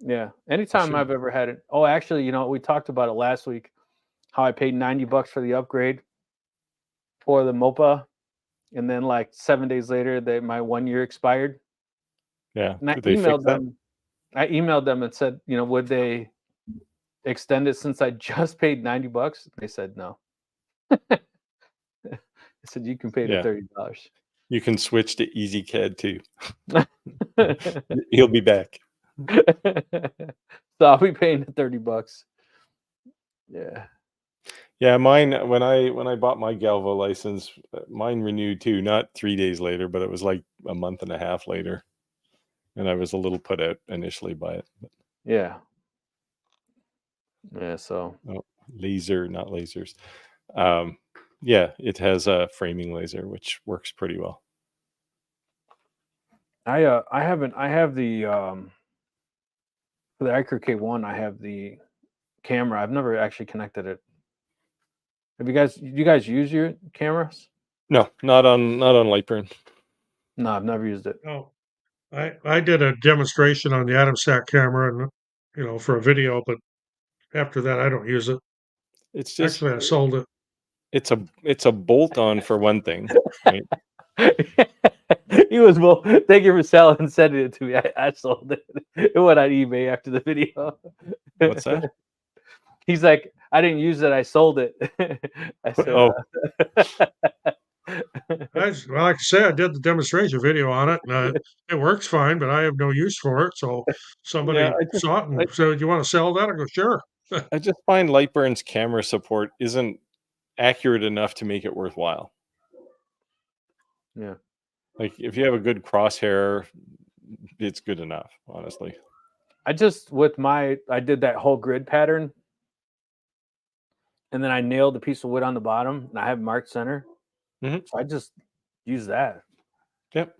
Yeah. Anytime Sure. I've ever had it. Oh, actually, we talked about it last week. How I paid $90 for the upgrade for the MOPA, and then like 7 days later, my 1 year expired. Yeah. And I Did they fix emailed that? them. I emailed them and said, would they extend it since I just paid $90? They said no. I said you can pay the Yeah. $30. You can switch to EasyCAD too. He'll be back. So I'll be paying the $30. Yeah. Yeah, mine when I bought my Galvo license, mine renewed too, not 3 days later, but it was like a month and a half later. And I was a little put out initially by it. Yeah. Yeah, so Laser, not lasers. Yeah, it has a framing laser, which works pretty well. I have the for the Iker K1, I have the camera. I've never actually connected it. Do you guys use your cameras? No, not on Lightburn. No, I've never used it. No, I did a demonstration on the Atom Stack camera, and for a video, but after that, I don't use it. It's just Actually, I sold it. it's a bolt on for one thing, right? He was thank you for selling and sending it to me. I sold it. It went on eBay after the video. What's that? He's like, I didn't use it. I sold it. I said, Oh. Well, like I say, I did the demonstration video on it, and it works fine, but I have no use for it. So somebody Yeah, saw it and said, "You want to sell that?" I go, "Sure." I just find Lightburn's camera support isn't accurate enough to make it worthwhile. Yeah. Like if you have a good crosshair, it's good enough, honestly. I did that whole grid pattern, and then I nailed a piece of wood on the bottom, and I have marked center. Mhm. So I just use that. Yep.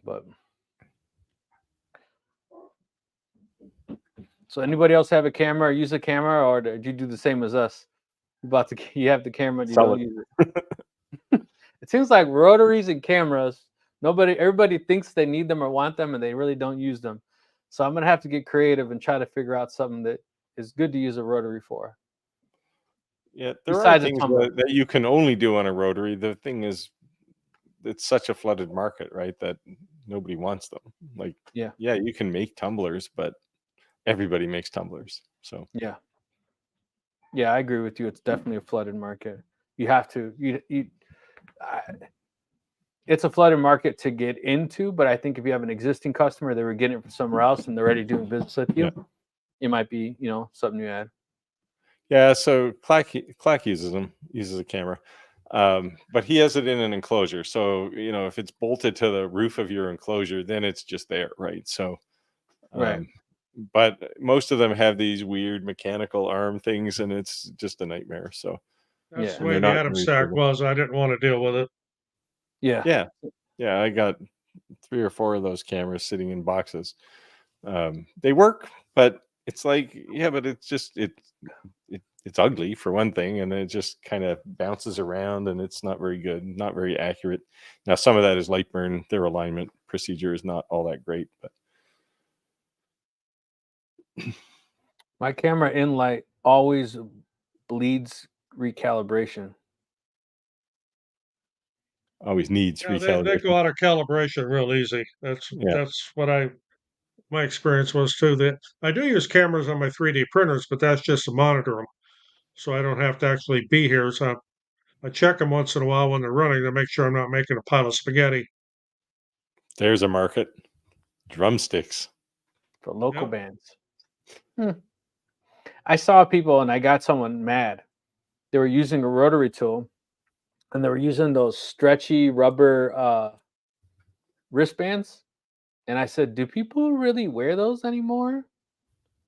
But so anybody else have a camera or use a camera, or did you do the same as us? You have the camera, and you Sell don't it. use it. It seems like rotaries and cameras, everybody thinks they need them or want them, and they really don't use them. So I'm gonna have to get creative and try to figure out something that is good to use a rotary for. Yeah, there Besides are a things tumbler. that you can only do on a rotary. The thing is, it's such a flooded market, right? That nobody wants them. Like, Yeah, you can make tumblers, but everybody makes tumblers. So yeah, I agree with you. It's definitely a flooded market. You have to. It's a flooded market to get into, but I think if you have an existing customer, they were getting it from somewhere else, and they're already doing business with you, it might be something you add. yeah, so Clack uses a camera, but he has it in an enclosure. So if it's bolted to the roof of your enclosure, then it's just there, right? So, Right. But most of them have these weird mechanical arm things, and it's just a nightmare. So That's Yeah. the way they're the not Atom very Stack stable. was. I didn't want to deal with it. Yeah. Yeah, I got 3 or 4 of those cameras sitting in boxes. They work, but it's like, but it's just it's ugly for one thing, and it just kind of bounces around, and it's not very good, not very accurate. Now, some of that is Lightburn. Their alignment procedure is not all that great, but My camera in light always bleeds recalibration. Always needs Yeah, they recalibration. go out of calibration real easy. Yeah. That's what my experience was too. That I do use cameras on my 3D printers, but that's just to monitor them, so I don't have to actually be here. So I check them once in a while when they're running to make sure I'm not making a pile of spaghetti. There's a market. Drumsticks. For local Yep. bands. I saw people and I got someone mad. They were using a rotary tool and they were using those stretchy rubber wristbands. And I said, do people really wear those anymore?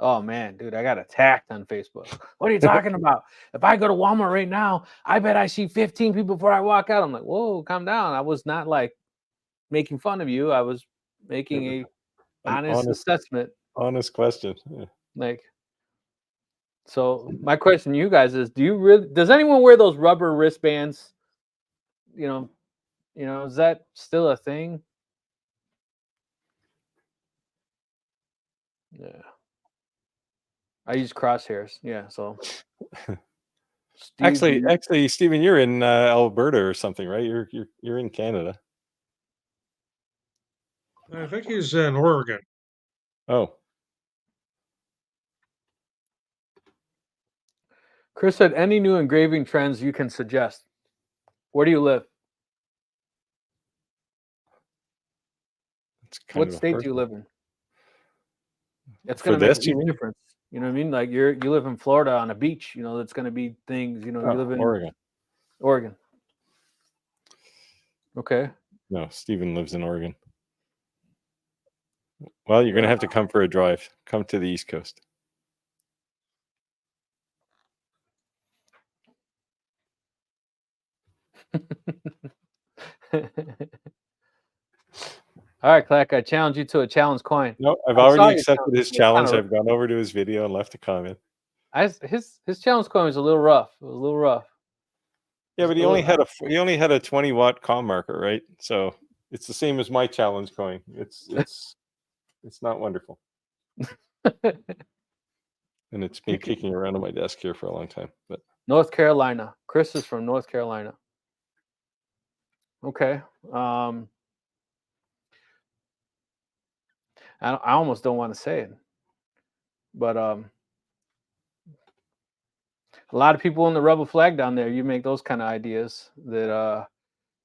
Oh man, dude, I got attacked on Facebook. What are you talking about? If I go to Walmart right now, I bet I see 15 people before I walk out. I'm like, whoa, calm down. I was not like making fun of you. I was making a honest assessment. Honest question. Yeah. Like, so my question to you guys is, does anyone wear those rubber wristbands? You know, is that still a thing? Yeah. I use crosshairs. Yeah, so Actually, Stephen, you're in Alberta or something, right? You're in Canada. I think he's in Oregon. Oh, Chris said, any new engraving trends you can suggest? Where do you live? it's kind What of a state hard do you one. live in? It's For going to make a this, you huge mean? difference. You know what I mean? Like you live in Florida on a beach. You know, that's going to be things. You know, you Oh, live in Oregon. Oregon. Okay. No, Stephen lives in Oregon. Well, you're going to have to come for a drive. Come to the East Coast. All right, Clack, I challenge you to a challenge coin. No, I've I saw already your accepted his challenge. challenge. I've gone over to his video and left a comment. His challenge coin was a little rough. It was a little rough. Yeah, but he only had a 20-watt comm marker, right? So it's the same as my challenge coin. It's not wonderful. And it's been kicking around on my desk here for a long time. But North Carolina. Chris is from North Carolina. Okay. I almost don't want to say it, but a lot of people in the Rebel flag down there, you make those kind of ideas that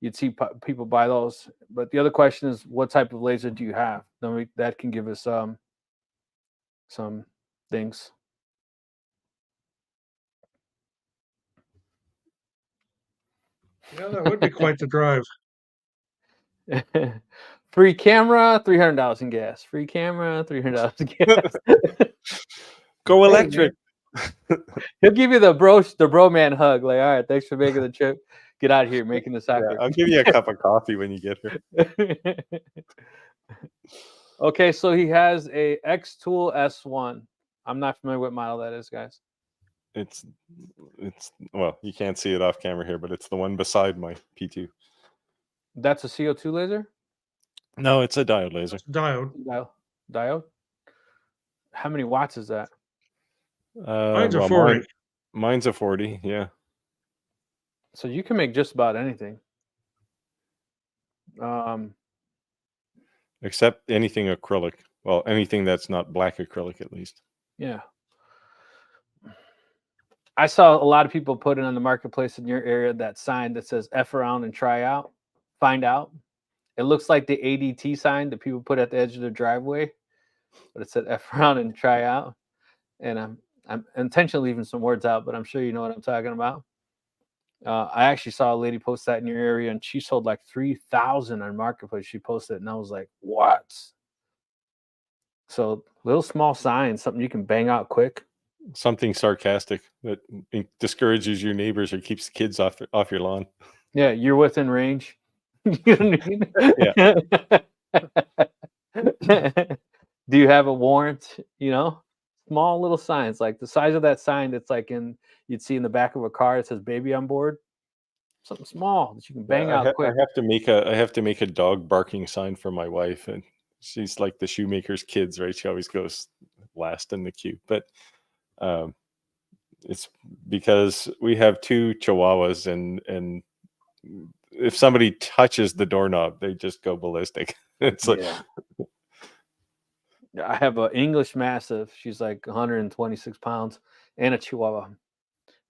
you'd see people buy those. But the other question is, what type of laser do you have? Then that can give us some things. Yeah, that would be quite the drive. Free camera, $300 in gas. Free camera, $300 in gas. go electric. He'll give you the bro man hug. Like, all right, thanks for making the trip. Get out of here, making the soccer. Yeah, I'll give you a cup of coffee when you get here. Okay, so he has a X-Tool S1. I'm not familiar what model that is, guys. It's well, you can't see it off camera here, but it's the one beside my P2. That's a CO2 laser? No, it's a diode laser. Diode? How many watts is that? Mine's a 40. Mine's a 40, yeah. So you can make just about anything. Except anything acrylic. Well, anything that's not black acrylic, at least. Yeah. I saw a lot of people put it on the marketplace in your area, that sign that says F around and try out, find out. It looks like the ADT sign that people put at the edge of their driveway, but it said F around and try out. And I'm intentionally leaving some words out, but I'm sure you know what I'm talking about. I actually saw a lady post that in your area, and she sold like 3,000 on marketplace. She posted it, and I was like, what? So little small signs, something you can bang out quick. Something sarcastic that discourages your neighbors or keeps kids off your lawn. Yeah, you're within range. You know what I mean? Do you have a warrant? You know, small little signs like the size of that sign that's like you'd see in the back of a car. It says "baby on board." Something small that you can bang out quick. I have to make a dog barking sign for my wife, and she's like the shoemaker's kids, right? She always goes, last in the queue. But it's because we have 2 Chihuahuas, and if somebody touches the doorknob, they just go ballistic. It's like, Yeah. I have an English Mastiff. She's like 126 pounds, and a Chihuahua. And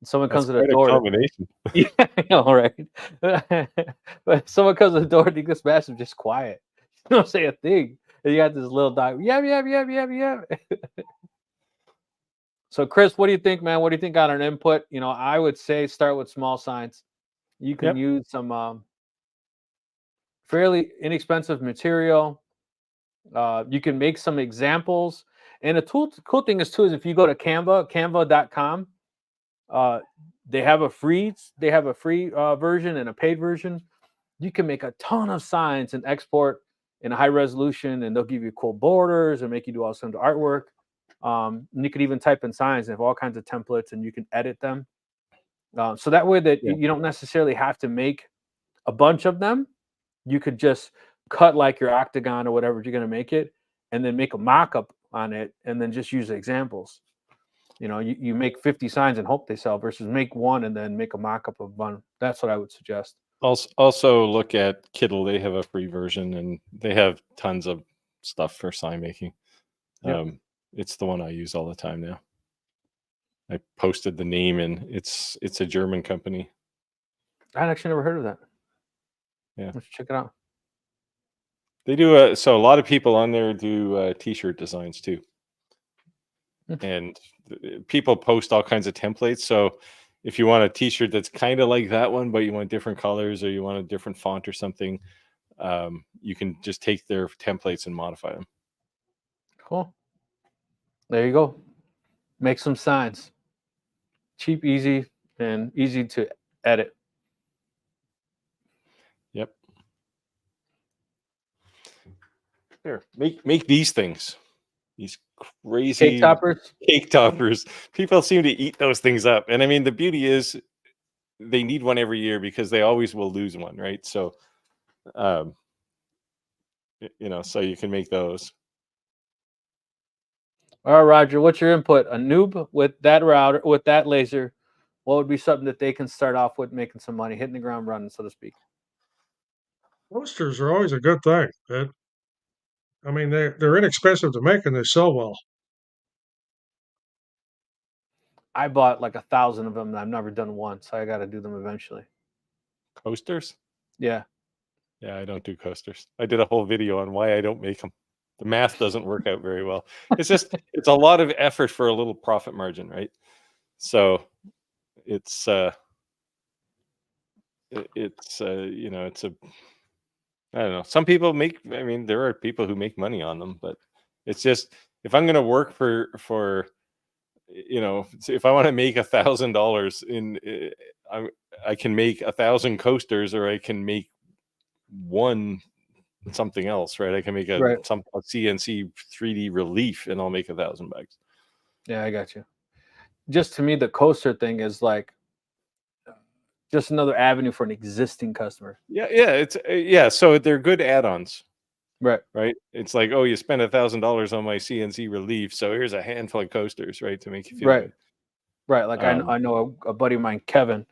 someone that's comes to the quite a door. combination. Yeah, I know, right? But if someone comes to the door, the English Mastiff just quiet. You don't say a thing. And you got this little dog. Yeah. So, Chris, what do you think, man? What do you think on an input? I would say start with small signs. You can Yep. use some fairly inexpensive material. You can make some examples. And the cool thing is if you go to canva.com, they have a free version and a paid version. You can make a ton of signs and export in a high resolution, and they'll give you cool borders and make you do all kinds of artwork. And you could even type in signs and have all kinds of templates, and you can edit them. So that way that you don't necessarily have to make a bunch of them. You could just cut like your octagon or whatever you're going to make it, and then make a mock-up on it, and then just use examples. You make 50 signs and hope they sell versus make one and then make a mock-up of one. That's what I would suggest. Also look at Kittle. They have a free version, and they have tons of stuff for sign making. Yep. It's the one I use all the time now. I posted the name, and it's a German company. I'd actually never heard of that. Yeah, let's check it out. They do so a lot of people on there do t-shirt designs too. And people post all kinds of templates. So if you want a t-shirt that's kind of like that one, but you want different colors or you want a different font or something, you can just take their templates and modify them. Cool. There you go. Make some signs. Cheap, easy, and easy to edit. Yep. Here, make these things. These crazy cake toppers. People seem to eat those things up. And I mean, the beauty is they need one every year because they always will lose one, right? So, so you can make those. All right, Roger, what's your input? A noob with that router, with that laser, what would be something that they can start off with making some money, hitting the ground running, so to speak? Coasters are always a good thing. I mean, they're inexpensive to make and they sell well. I bought like 1,000 of them, and I've never done one, so I got to do them eventually. Coasters? Yeah. Yeah, I don't do coasters. I did a whole video on why I don't make them. The math doesn't work out very well. It's just it's a lot of effort for a little profit margin, right? So it's it's a I don't know. Some people there are people who make money on them, but it's just if I'm going to work for if I want to make $1,000 in, I can make 1,000 coasters, or I can make one something else, right? I can make a CNC 3D relief, and I'll make $1,000. Yeah, I got you. Just to me, the coaster thing is like just another avenue for an existing customer. Yeah. So they're good add-ons. Right. It's like, oh, you spent $1,000 on my CNC relief, so here's a handful of coasters, right, to make you feel good. Right. Like I know a buddy of mine, Kevin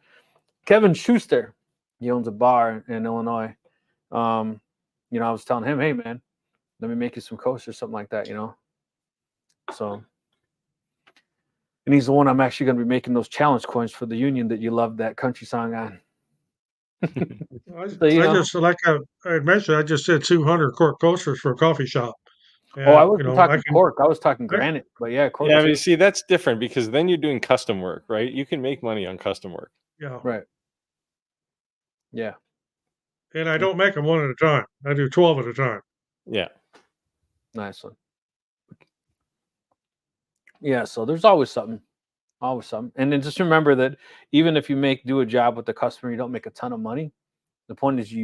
Schuster. He owns a bar in Illinois. I was telling him, hey man, let me make you some coasters, something like that, So, and he's the one I'm actually going to be making those challenge coins for the union that you love that country song on. Like I mentioned, I just did 200 cork coasters for a coffee shop. And, I wasn't talking cork. I was talking granite. But yeah, cork. Yeah, you see, that's different because then you're doing custom work, right? You can make money on custom work. Yeah. Right. Yeah. And I don't make them one at a time. I do 12 at a time. Yeah. Nice one. Yeah, so there's always something. And then just remember that even if you do a job with the customer, you don't make a ton of money. The point is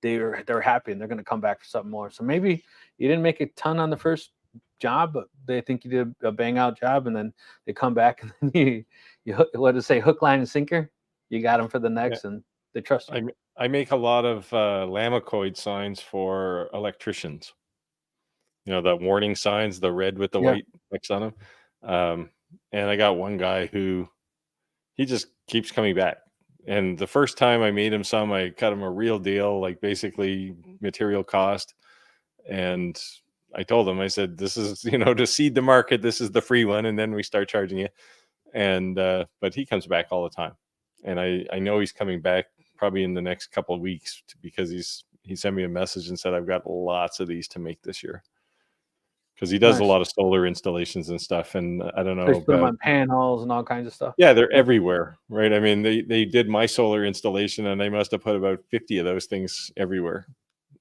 they're happy and they're going to come back for something more. So maybe you didn't make a ton on the first job, but they think you did a bang out job, and then they come back and then you hook, line, and sinker. You got them for the next, and they trust you. I make a lot of Lamacoid signs for electricians. the warning signs, the red with the white X on them. And I got one guy who he just keeps coming back. And the first time I made him some, I cut him a real deal, like basically material cost. And I told him, I said, this is, to seed the market, this is the free one. And then we start charging you. And, but he comes back all the time. And I know he's coming back probably in the next couple of weeks because he sent me a message and said, I've got lots of these to make this year. Because he does a lot of solar installations and stuff. And I don't know. They put them on panels and all kinds of stuff. Yeah, they're everywhere, right? I mean, they did my solar installation and they must have put about 50 of those things everywhere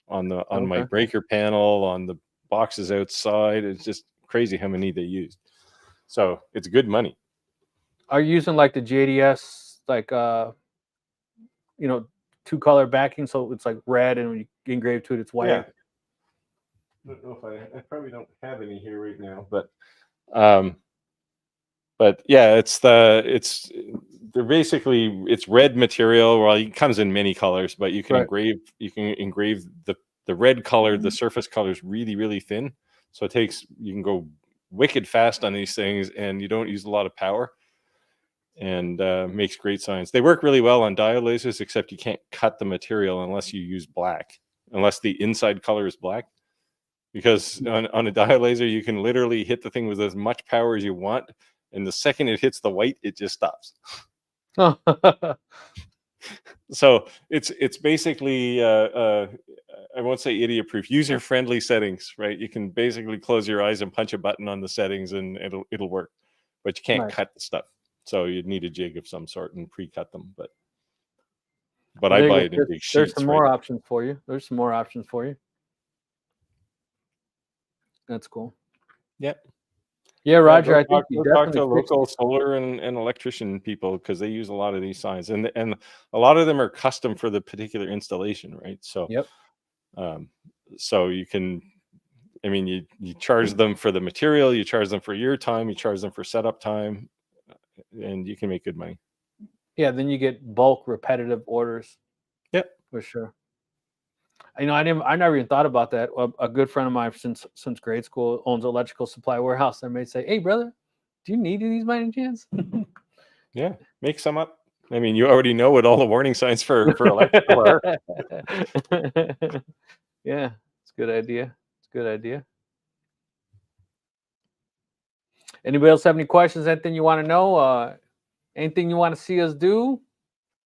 on my breaker panel, on the boxes outside. It's just crazy how many they used. So it's good money. Are you using like the JDS, like, 2-color backing? So it's like red, and when you engrave to it, it's white. Yeah. I don't know if I probably don't have any here right now, but yeah, they're basically, it's red material. Well, it comes in many colors, but you can engrave the red color, the surface color is really, really thin. So you can go wicked fast on these things and you don't use a lot of power, and makes great signs. They work really well on diode lasers, except you can't cut the material unless you use black, unless the inside color is black. Because on a diode laser, you can literally hit the thing with as much power as you want. And the second it hits the white, it just stops. So it's basically, I won't say idiot proof, user friendly settings, right? You can basically close your eyes and punch a button on the settings and it'll work, but you can't cut the stuff. So you'd need a jig of some sort and pre-cut them. But I buy it in big sheets. There's some more options for you. There's some more options for you. That's cool. Yep. Yeah, Roger. I think you talk to local solar and electrician people, because they use a lot of these signs, and a lot of them are custom for the particular installation, right? So, so you can, I mean, you charge them for the material, you charge them for your time, you charge them for setup time, and you can make good money. Yeah, then you get bulk repetitive orders. Yep, for sure. I never even thought about that. A good friend of mine since grade school owns an electrical supply warehouse. I may say, "Hey, brother, do you need these by any chance?" Yeah, make some up. I mean, you already know what all the warning signs for electrical are. Yeah, it's a good idea. It's a good idea. Anybody else have any questions? Anything you want to know? Anything you want to see us do?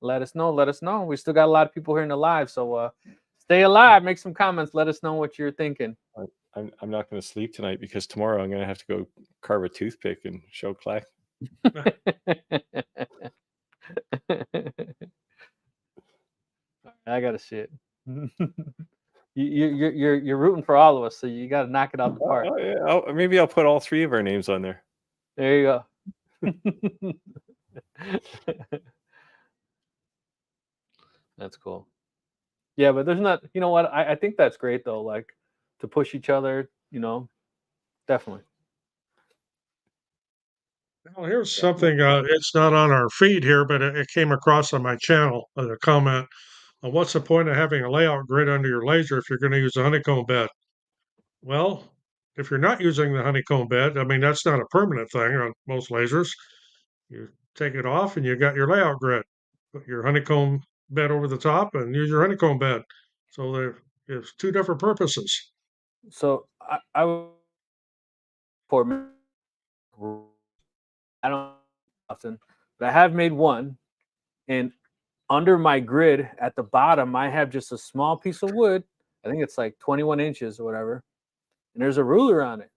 Let us know. Let us know. We still got a lot of people here in the live, so stay alive. Make some comments. Let us know what you're thinking. I'm not going to sleep tonight because tomorrow I'm going to have to go carve a toothpick and show Clack. I gotta see it. You're rooting for all of us, so you got to knock it out the park. Yeah. Maybe I'll put all three of our names on there. There you go. That's cool. Yeah, but there's not, you know what? I think that's great though, like to push each other, definitely. Well, here's something, it's not on our feed here, but it came across on my channel as a comment. What's the point of having a layout grid under your laser if you're going to use a honeycomb bed? Well, if you're not using the honeycomb bed, I mean, that's not a permanent thing on most lasers. You take it off and you got your layout grid. Put your honeycomb bed over the top and use your honeycomb bed. So there's two different purposes. So I don't often, but I have made one, and under my grid at the bottom, I have just a small piece of wood. I think it's like 21 inches or whatever, and there's a ruler on it.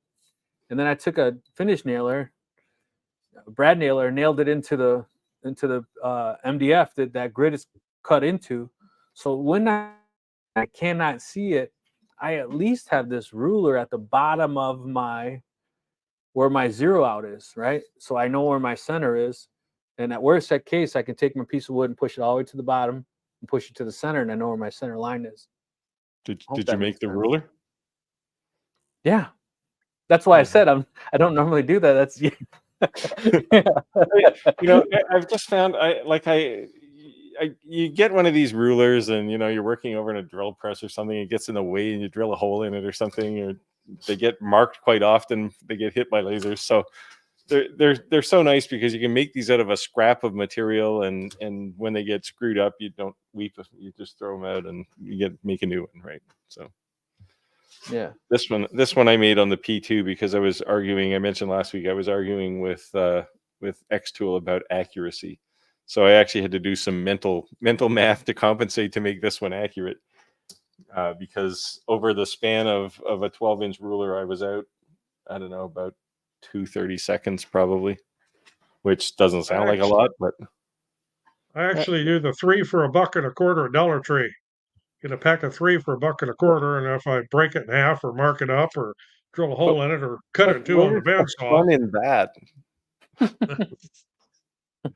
And then I took a finish nailer, a brad nailer, nailed it into the MDF that grid is cut into. So when I cannot see it, I at least have this ruler at the bottom of where my zero out is, right? So I know where my center is. And at worst case, I can take my piece of wood and push it all the way to the bottom and push it to the center, and I know where my center line is. Did you make the ruler? Yeah. That's why I said I don't normally do that. That's I've just found you get one of these rulers and you're working over in a drill press or something, it gets in the way and you drill a hole in it or something, or they get marked quite often. They get hit by lasers, so they're so nice because you can make these out of a scrap of material, and when they get screwed up, you don't weep. You just throw them out and you make a new one, right? So Yeah. This one I made on the P2 because I was arguing. I mentioned last week I was arguing with Xtool about accuracy, so I actually had to do some mental math to compensate to make this one accurate. Because over the span of a 12-inch ruler, I was out, I don't know, about 230 seconds probably, which doesn't sound like a lot, but I actually do the 3 for $1.25 at Dollar Tree. Get a pack of 3 for $1.25, and if I break it in half or mark it up or drill a hole in it or cut it in two on the bandsaw. Fun in that.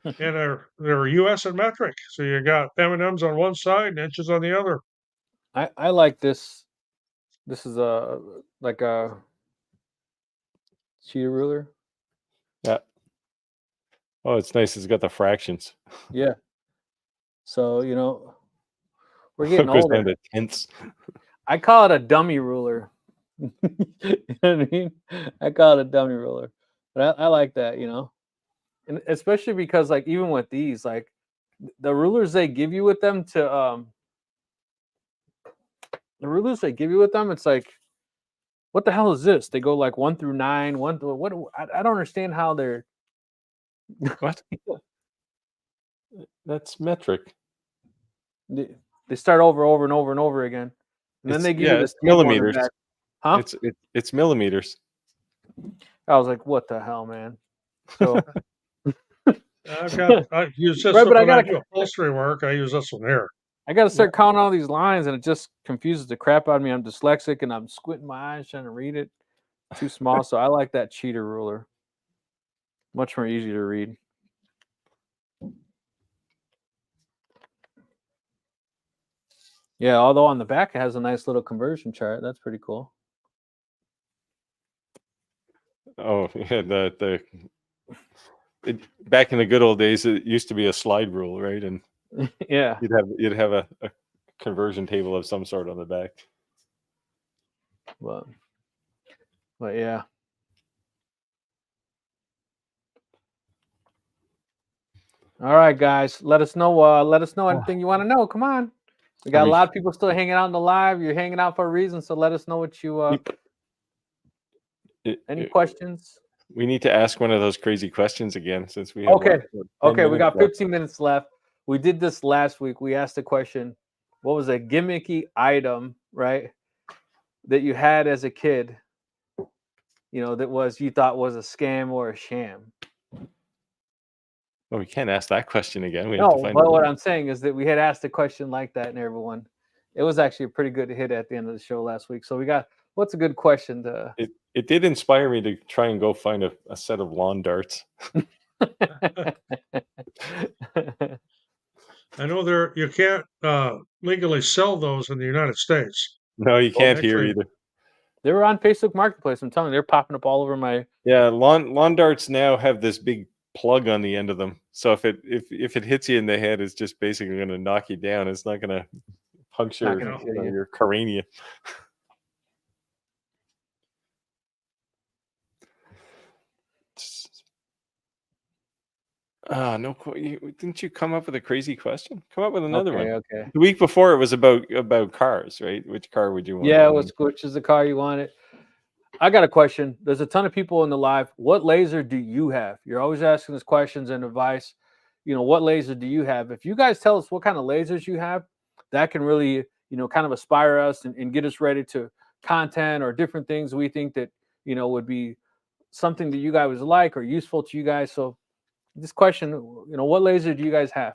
And they're US and metric, so you got M&Ms on one side and inches on the other. I like this. This is like a cheater ruler. Yeah. Oh, it's nice. It's got the fractions. Yeah. So we're getting older. Down to tenths. I call it a dummy ruler. You know what I mean? I call it a dummy ruler, but I like that, and especially because like even with these, like the rulers they give you with them it's like, what the hell is this? They go like 1 through 9. What? I don't understand how they're. What? That's metric. They start over and over and over again, and then they give you this millimeters. Huh? It's millimeters. I was like, what the hell, man? So I use this one when I do upholstery work. I use this one here. I got to start counting all these lines, and it just confuses the crap out of me. I'm dyslexic, and I'm squinting my eyes trying to read it. Too small, so I like that cheater ruler. Much more easy to read. Yeah, although on the back it has a nice little conversion chart. That's pretty cool. Oh, yeah, back in the good old days, it used to be a slide rule, right? And yeah, you'd have a conversion table of some sort on the back. But yeah. All right, guys. Let us know anything you want to know. Come on. We got a lot of people still hanging out in the live. You're hanging out for a reason, so let us know what you any questions? We need to ask one of those crazy questions again since we have Okay, we got 15 minutes left. We did this last week. We asked the question, what was a gimmicky item, right, that you had as a kid, that you thought was a scam or a sham? Well, we can't ask that question again. No, but what I'm saying is that we had asked a question like that, and everyone, it was actually a pretty good hit at the end of the show last week. So we got, what's a good question to? It did inspire me to try and go find a set of lawn darts. I know you can't legally sell those in the United States. No, you can't here either. They were on Facebook Marketplace. I'm telling you, they're popping up all over my. Yeah, lawn darts now have this big plug on the end of them. So if it hits you in the head, it's just basically going to knock you down. It's not going to puncture your cranium. No, didn't you come up with a crazy question? Come up with another one. Okay. The week before it was about cars, right? Which car would you want? Yeah, which is the car you wanted? I got a question. There's a ton of people in the live. What laser do you have? You're always asking us questions and advice. What laser do you have? If you guys tell us what kind of lasers you have, that can really, kind of inspire us and get us ready to content or different things we think that, would be something that you guys would like or useful to you guys. So this question, what laser do you guys have?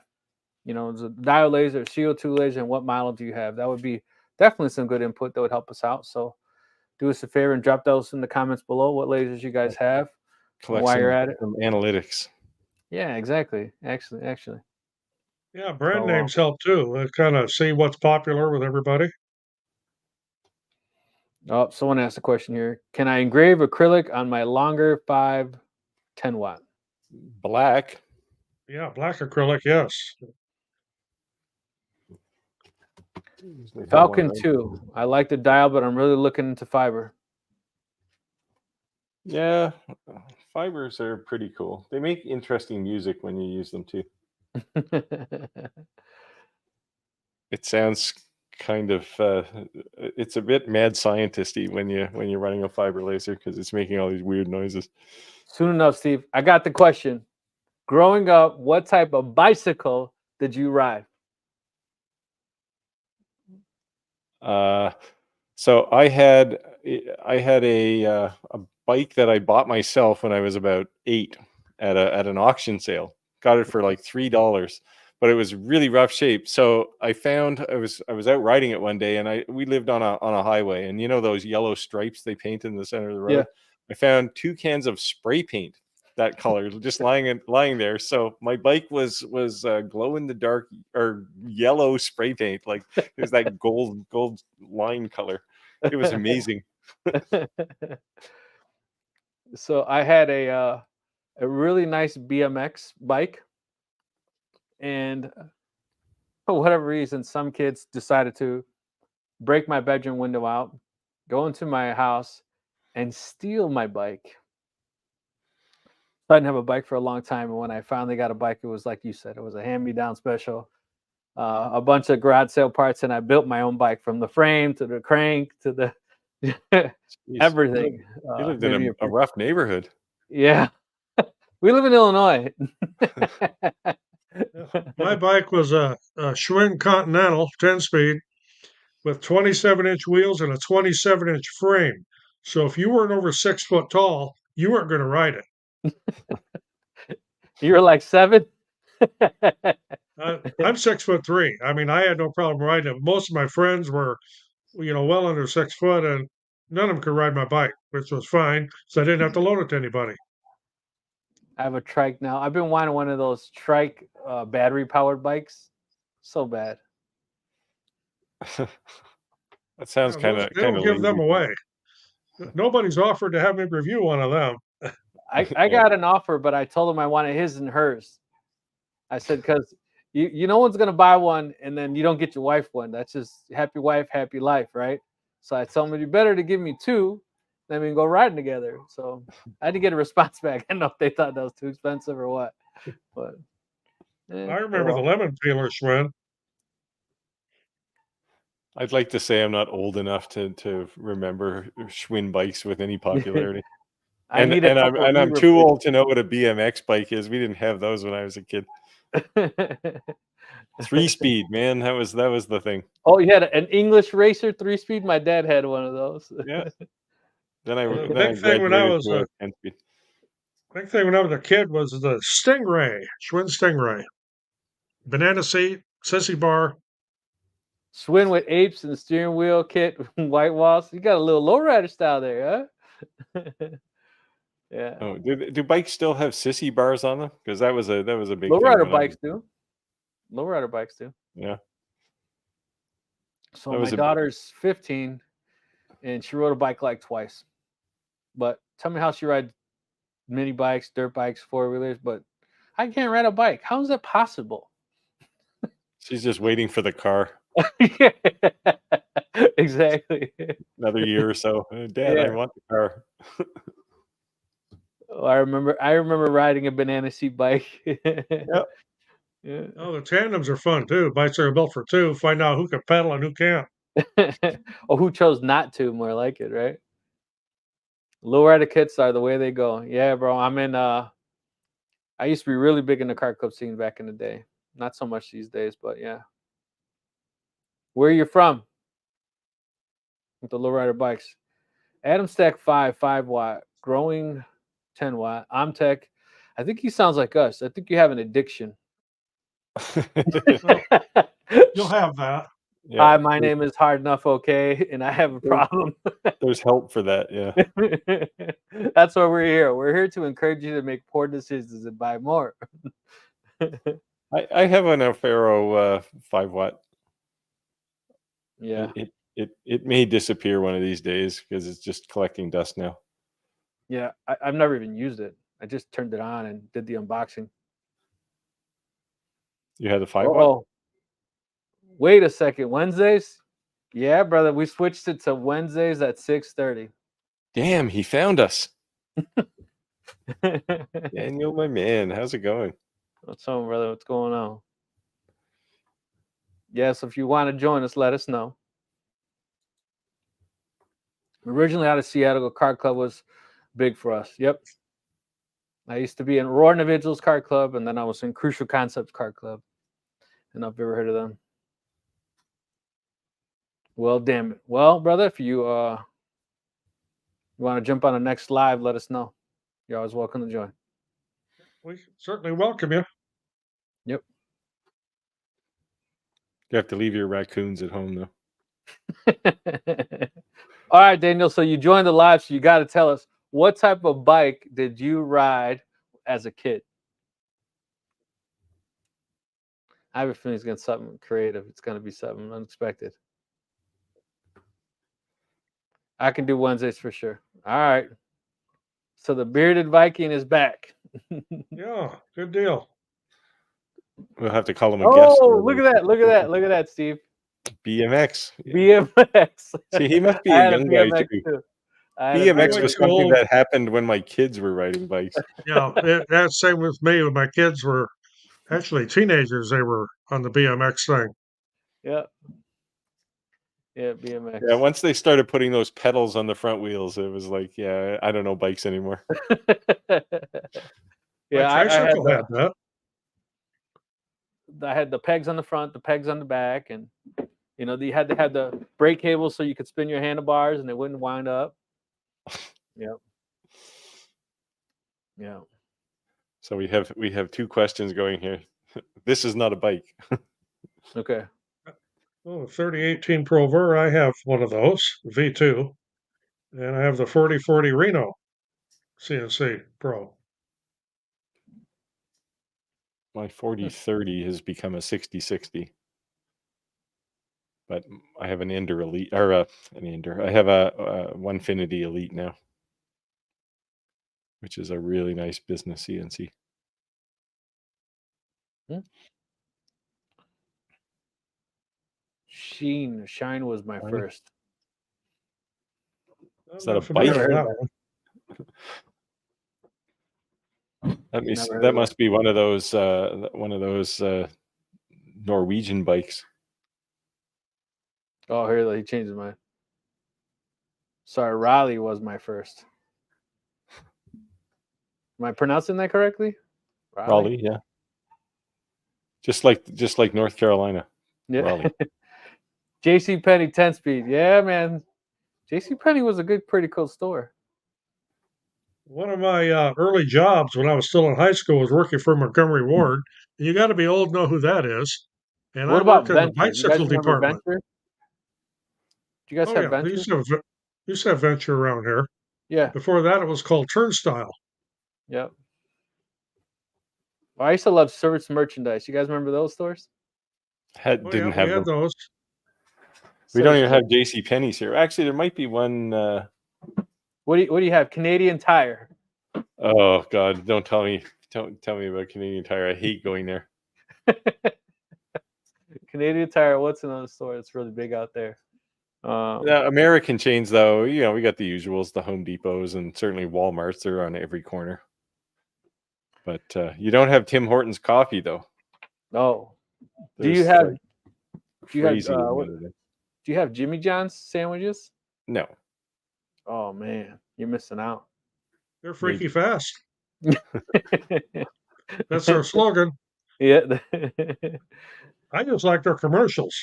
Is it a diode laser, CO2 laser, and what model do you have? That would be definitely some good input that would help us out. So do us a favor and drop those in the comments below. What lasers you guys have? While you're at it, some analytics. Yeah, exactly. Actually. Yeah, brand names help too. Kind of see what's popular with everybody. Oh, someone asked a question here. Can I engrave acrylic on my longer 510 watt? Black. Yeah, black acrylic, yes. Falcon 2. I like the dial, but I'm really looking into fiber. Yeah, fibers are pretty cool. They make interesting music when you use them too. It sounds kind of it's a bit mad scientisty when you're running a fiber laser because it's making all these weird noises. Soon enough, Steve. I got the question. Growing up, what type of bicycle did you ride? So I had a bike that I bought myself when I was about 8 at an auction sale. Got it for like $3, but it was really rough shape. So I found I was out riding it one day, and we lived on a highway, and you know those yellow stripes they paint in the center of the road. Yeah. I found 2 cans of spray paint that color just lying there. So my bike was glow in the dark or yellow spray paint, like it was that gold line color. It was amazing. So I had a really nice BMX bike, and for whatever reason, some kids decided to break my bedroom window out, go into my house, and steal my bike. I didn't have a bike for a long time, and when I finally got a bike, it was like you said, it was a hand-me-down special, a bunch of garage sale parts, and I built my own bike from the frame to the crank to the Jeez, everything. You lived in a rough neighborhood. Yeah, we live in Illinois. My bike was a Schwinn Continental 10-speed with 27-inch wheels and a 27-inch frame. So if you weren't over 6 foot tall, you weren't going to ride it. You were like 7? I'm 6'3". I mean, I had no problem riding it. Most of my friends were, well under 6 foot, and none of them could ride my bike, which was fine. So I didn't have to loan it to anybody. I have a trike now. I've been wanting one of those trike battery powered bikes. So bad. That sounds kind of. They don't give them away. Nobody's offered to have me review one of them. I got an offer, but I told them I wanted his and hers. I said, because you no one's gonna buy one and then you don't get your wife one. That's just happy wife, happy life, right? So I told them it'd be better to give me 2, then we can go riding together. So I had to get a response back. I don't know if they thought that was too expensive or what. But I remember the lemon peeler Schwinn. I'd like to say I'm not old enough to remember Schwinn bikes with any popularity. I'm too old to know what a BMX bike is. We didn't have those when I was a kid. 3-speed, man. That was the thing. Oh, you had an English racer 3-speed? My dad had one of those. Yeah. The big thing when I was a kid was the Stingray, Schwinn Stingray. Banana seat, sissy bar. Schwinn with apes and steering wheel kit, white walls. You got a little lowrider style there, huh? Yeah. Oh, do bikes still have sissy bars on them? Because that was a big lowrider bikes do. Lowrider bikes do. Yeah. So my daughter's 15, and she rode a bike like twice. But tell me how she rides mini bikes, dirt bikes, 4-wheelers. But I can't ride a bike. How is that possible? She's just waiting for the car. Exactly. Another year or so. Dad, I want the car. Oh, I remember riding a banana seat bike. Yep. Yeah. Oh, the tandems are fun too. Bikes are built for 2. Find out who can pedal and who can't. Or who chose not to, more like it, right? Lowrider kits are the way they go. Yeah, bro. I'm in I used to be really big in the car club scene back in the day. Not so much these days, but yeah. Where are you from? With the lowrider bikes. Adam Stack 5 watt, growing 10 watt. I'm Tech. I think he sounds like us. I think you have an addiction. You'll have that. Yeah. Hi, my name is Hard Enough Okay, and I have a problem. There's help for that, yeah. That's why we're here. We're here to encourage you to make poor decisions and buy more. I have an Alfaro 5 watt. Yeah. It may disappear one of these days because it's just collecting dust now. Yeah, I've never even used it. I just turned it on and did the unboxing. You had the 5 watt? Wait a second. Wednesdays? Yeah, brother. We switched it to Wednesdays at 6:30. Damn, he found us. Daniel, my man, how's it going? What's on, brother? What's going on? Yes, if you want to join us, let us know. Originally out of Seattle, the card club was big for us. Yep. I used to be in Raw Individuals Card Club, and then I was in Crucial Concepts Card Club. And I've ever heard of them. Well, damn it. Well, brother, if you want to jump on the next live, let us know. You're always welcome to join. We certainly welcome you. Yep. You have to leave your raccoons at home, though. All right, Daniel. So you joined the live, so you got to tell us, what type of bike did you ride as a kid? I have a feeling it's going to be something creative. It's going to be something unexpected. I can do Wednesdays for sure. All right. So the bearded Viking is back. Yeah, good deal. We'll have to call him a guest. Oh, look at that. Look at that. Look at that, Steve. BMX. BMX. See, he must be I a had young guy, BMX too. too. I had a BMX was something Cool. that happened when my kids were riding bikes. Yeah, that's same with me. When my kids were actually teenagers, they were on the BMX thing. Yeah. Yeah, BMX. Yeah, once they started putting those pedals on the front wheels, it was like, yeah, I don't know bikes anymore. Yeah, My I had tricycle had that. I had the pegs on the front, the pegs on the back, and you know, you had to have the brake cables so you could spin your handlebars and they wouldn't wind up. Yep. Yeah. So we have two questions going here. This is not a bike. Okay. Oh, 3018 Pro Ver, I have one of those, V2. And I have the 4040 Reno CNC Pro. My 4030 has become a 6060. But I have an Ender Elite, or an Ender. I have a Onefinity Elite now, which is a really nice business CNC. Shine was my first. Is that a familiar bike? with that one. That must be one of those Norwegian bikes. Oh, here he changed his mind. Sorry, Raleigh was my first. Am I pronouncing that correctly? Raleigh, yeah. Just like North Carolina. Yeah. Raleigh. JC Penney 10-speed. Yeah, man. JC Penney was a pretty cool store. One of my early jobs when I was still in high school was working for Montgomery Ward. And you got to be old to know who that is. And What I about worked in the Venture? You bicycle guys remember department. Venture? Do you guys have Venture? We used to have Venture around here. Yeah. Before that, it was called Turnstile. Yep. Well, I used to love Service Merchandise. You guys remember those stores? Didn't we had those. We don't even have JC Penney's here. Actually, there might be one. What do you have? Canadian Tire. Oh God! Don't tell me about Canadian Tire. I hate going there. Canadian Tire. What's another store that's really big out there? American chains, though, we got the usuals, the Home Depots, and certainly Walmarts. They're on every corner. But you don't have Tim Hortons coffee, though. No. Do you have Jimmy John's sandwiches? No. Oh man, you're missing out. They're freaky fast. That's our slogan. Yeah. I just like their commercials.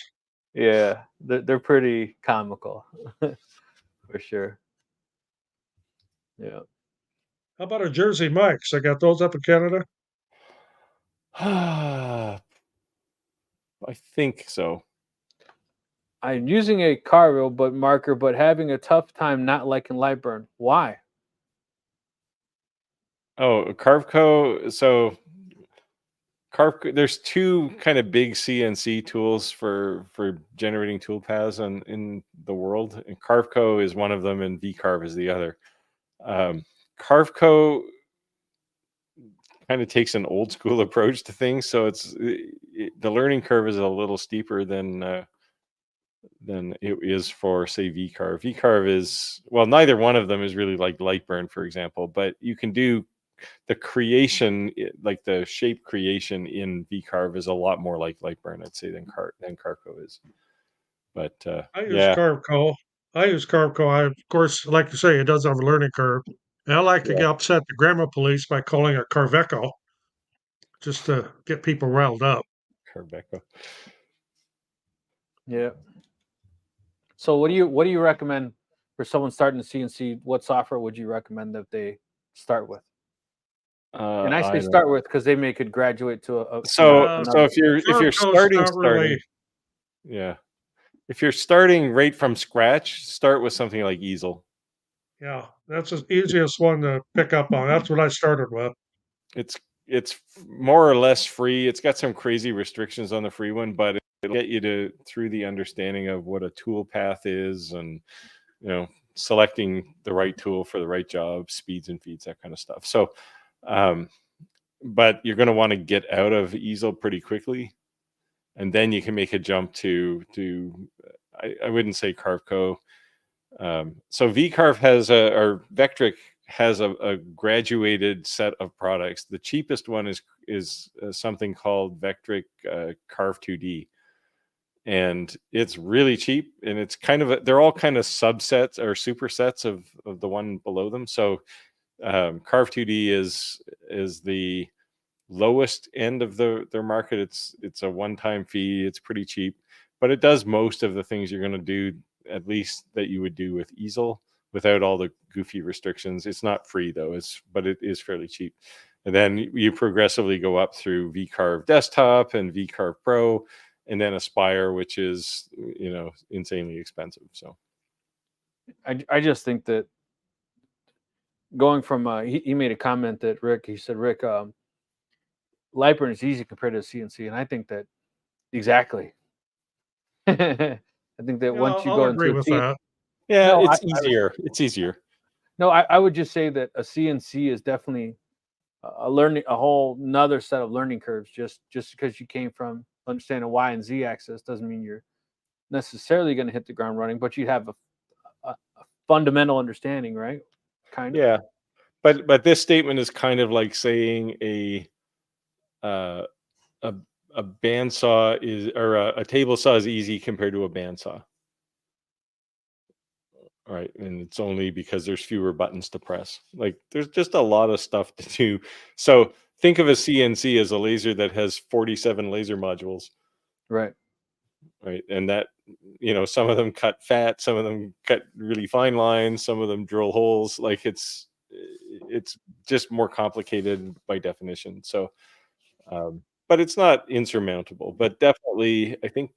Yeah, they're pretty comical, for sure. Yeah. How about a Jersey Mike's? I got those up in Canada. I think so. I'm using a Carveco marker, but having a tough time not liking Lightburn. Why? Oh, Carveco. So Carveco, there's two kind of big CNC tools for generating tool paths in the world, and Carveco is one of them, and VCarve is the other. Carveco kind of takes an old school approach to things, so the learning curve is a little steeper than than it is for, say, VCarve. VCarve is, well, neither one of them is really like Lightburn, for example, but you can do the creation, like the shape creation in VCarve is a lot more like Lightburn, I'd say, than Carco is. But I use yeah, Carveco. Of course, like you say, it does have a learning curve. And I like to yeah, get upset the grammar police by calling it Carveco just to get people riled up. Carveco. Yeah. So what do you recommend for someone starting to CNC? What software would you recommend that they start with? And I say I don't. start with because they may could graduate to a So another. if you're Carveco's not really. yeah, if you're starting right from scratch, start with something like Easel. Yeah, that's the easiest one to pick up on. That's what I started with. It's more or less free. It's got some crazy restrictions on the free one, but it'll get you through the understanding of what a tool path is, and selecting the right tool for the right job, speeds and feeds, that kind of stuff. So but you're going to want to get out of Easel pretty quickly, and then you can make a jump to I wouldn't say Carveco. So VCarve has or Vectric has a graduated set of products. The cheapest one is something called Vectric Carve 2D, and it's really cheap. And it's kind of they're all kind of subsets or supersets of the one below them. So Carve 2D is the lowest end of their market. It's a one-time fee. It's pretty cheap, but it does most of the things you're going to do, at least that you would do with Easel, without all the goofy restrictions. It's not free though, but it is fairly cheap. And then you progressively go up through VCarve Desktop and VCarve Pro, and then Aspire, which is insanely expensive. So I just think that going from he made a comment that Rick Lightburn is easy compared to CNC, and I think that exactly. I think that Yeah, once you I'll go agree into a with CNC, that. yeah, no, it's easier. It's easier. No, I would just say that a CNC is definitely a whole another set of learning curves. Just because you came from understanding Y and Z axis doesn't mean you're necessarily going to hit the ground running, but you have a fundamental understanding, right? Kind of. Yeah, but this statement is kind of like saying a bandsaw is, or a table saw is easy compared to a bandsaw. All right, and it's only because there's fewer buttons to press. Like there's just a lot of stuff to do. So think of a CNC as a laser that has 47 laser modules. Right. Right. And that, some of them cut fat, some of them cut really fine lines, some of them drill holes. Like it's just more complicated by definition. So but it's not insurmountable. But definitely I think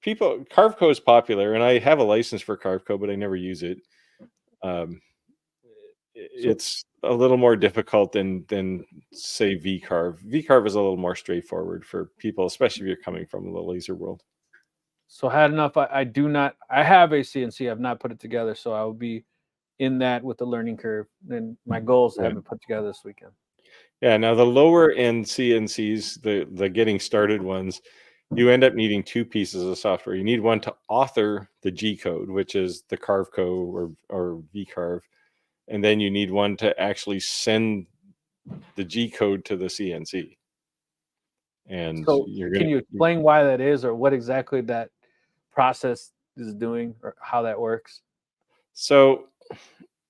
Carveco is popular, and I have a license for Carveco, but I never use it. It's a little more difficult than say VCarve. VCarve is a little more straightforward for people, especially if you're coming from the laser world. So had enough. I have a CNC. I've not put it together, so I will be in that with the learning curve. And my goal is to have it put together this weekend. Yeah. Now the lower end CNCs, the getting started ones, you end up needing two pieces of software. You need one to author the G code, which is the Carveco or VCarve, and then you need one to actually send the G code to the CNC. And so can you explain why that is, or what exactly that process is doing, or how that works? So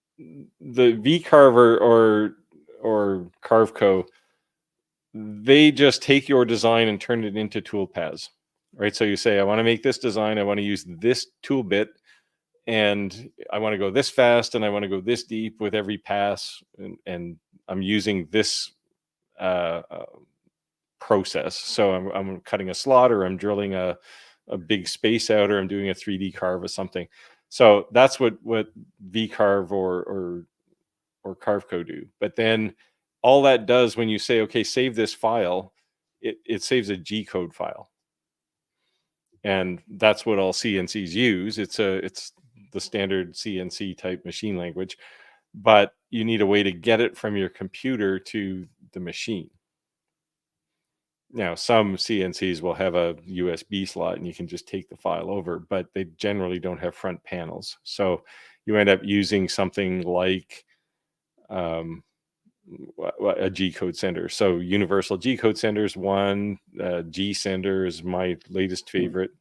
the VCarve or Carveco, they just take your design and turn it into tool paths, right? So you say, I want to make this design, I want to use this tool bit, and I want to go this fast, and I want to go this deep with every pass, and I'm using this process. So I'm cutting a slot, or I'm drilling a big space out, or I'm doing a 3D carve or something. So that's what VCarve or Carveco do. But then all that does, when you say, okay, save this file, it saves a G code file. And that's what all CNCs use. It's the standard CNC type machine language, but you need a way to get it from your computer to the machine. Now, some CNCs will have a USB slot and you can just take the file over, but they generally don't have front panels. So you end up using something like a G-code sender. So universal G-code senders, one, G sender is my latest favorite.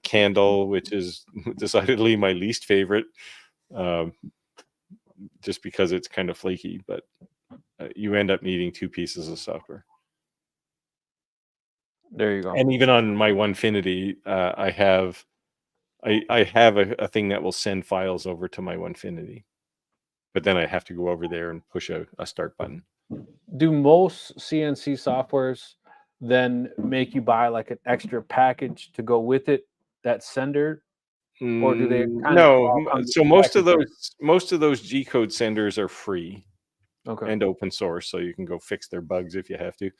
Candle, which is decidedly my least favorite, just because it's kind of flaky, but you end up needing 2 pieces of software. There you go. And even on my Onefinity, I have a thing that will send files over to my Onefinity, but then I have to go over there and push a start button. Do most CNC softwares then make you buy like an extra package to go with it, that sender, or do they kind no? of all come So most of packaged? those G-code senders are free Okay. and open source, so you can go fix their bugs if you have to.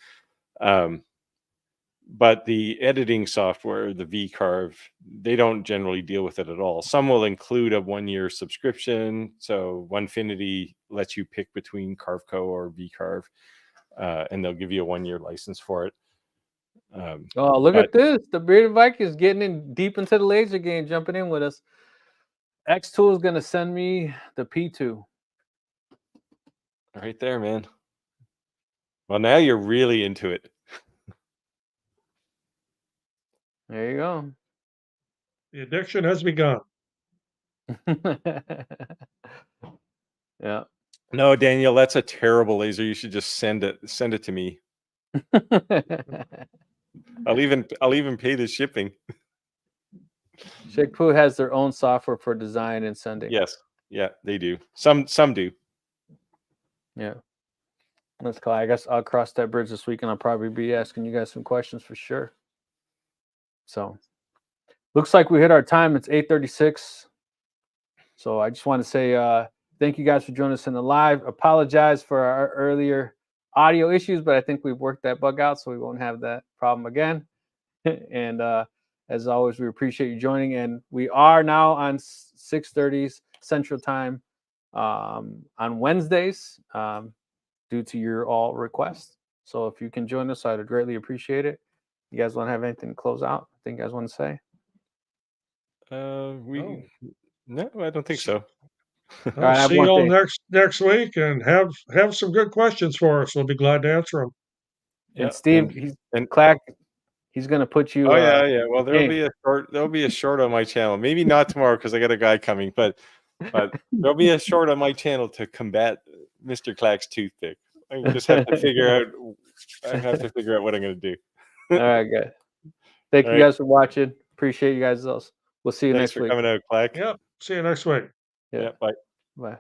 But the editing software, the VCarve, they don't generally deal with it at all. Some will include a 1-year subscription. So Onefinity lets you pick between Carveco or VCarve, and they'll give you a 1-year license for it. Oh, look at this. The Bearded Vikings getting in deep into the laser game, jumping in with us. X-Tool is going to send me the P2. Right there, man. Well, now you're really into it. There you go. The addiction has begun. Yeah. No, Daniel, that's a terrible laser. You should just send it to me. I'll even pay the shipping. Shakepoo has their own software for design and sending. Yes. Yeah, they do. Some do. Yeah. That's cool. I guess I'll cross that bridge this week and I'll probably be asking you guys some questions for sure. So looks like we hit our time. It's 8:36. So I just want to say thank you guys for joining us in the live. Apologize for our earlier audio issues, but I think we've worked that bug out, so we won't have that problem again. And as always, we appreciate you joining. And we are now on 6:30 Central Time on Wednesdays due to your all requests. So if you can join us, I'd greatly appreciate it. You guys want to have anything to close out? I think you guys want to say? No, I don't think so. I'll right, I have see you one all thing. next week, and have some good questions for us. We'll be glad to answer them. And Yeah, Steve, and Clack, he's going to put you. Oh yeah. Well, there'll game. be a short on my channel. Maybe not tomorrow because I got a guy coming, but there'll be a short on my channel to combat Mr. Clack's toothpick. I just have to figure out. I have to figure out what I'm going to do. All right, good. Thank you guys for watching. Appreciate you guys. We'll see you Thanks next for week. coming out, Clack. Yep. See you next week. Yeah. Bye. Bye.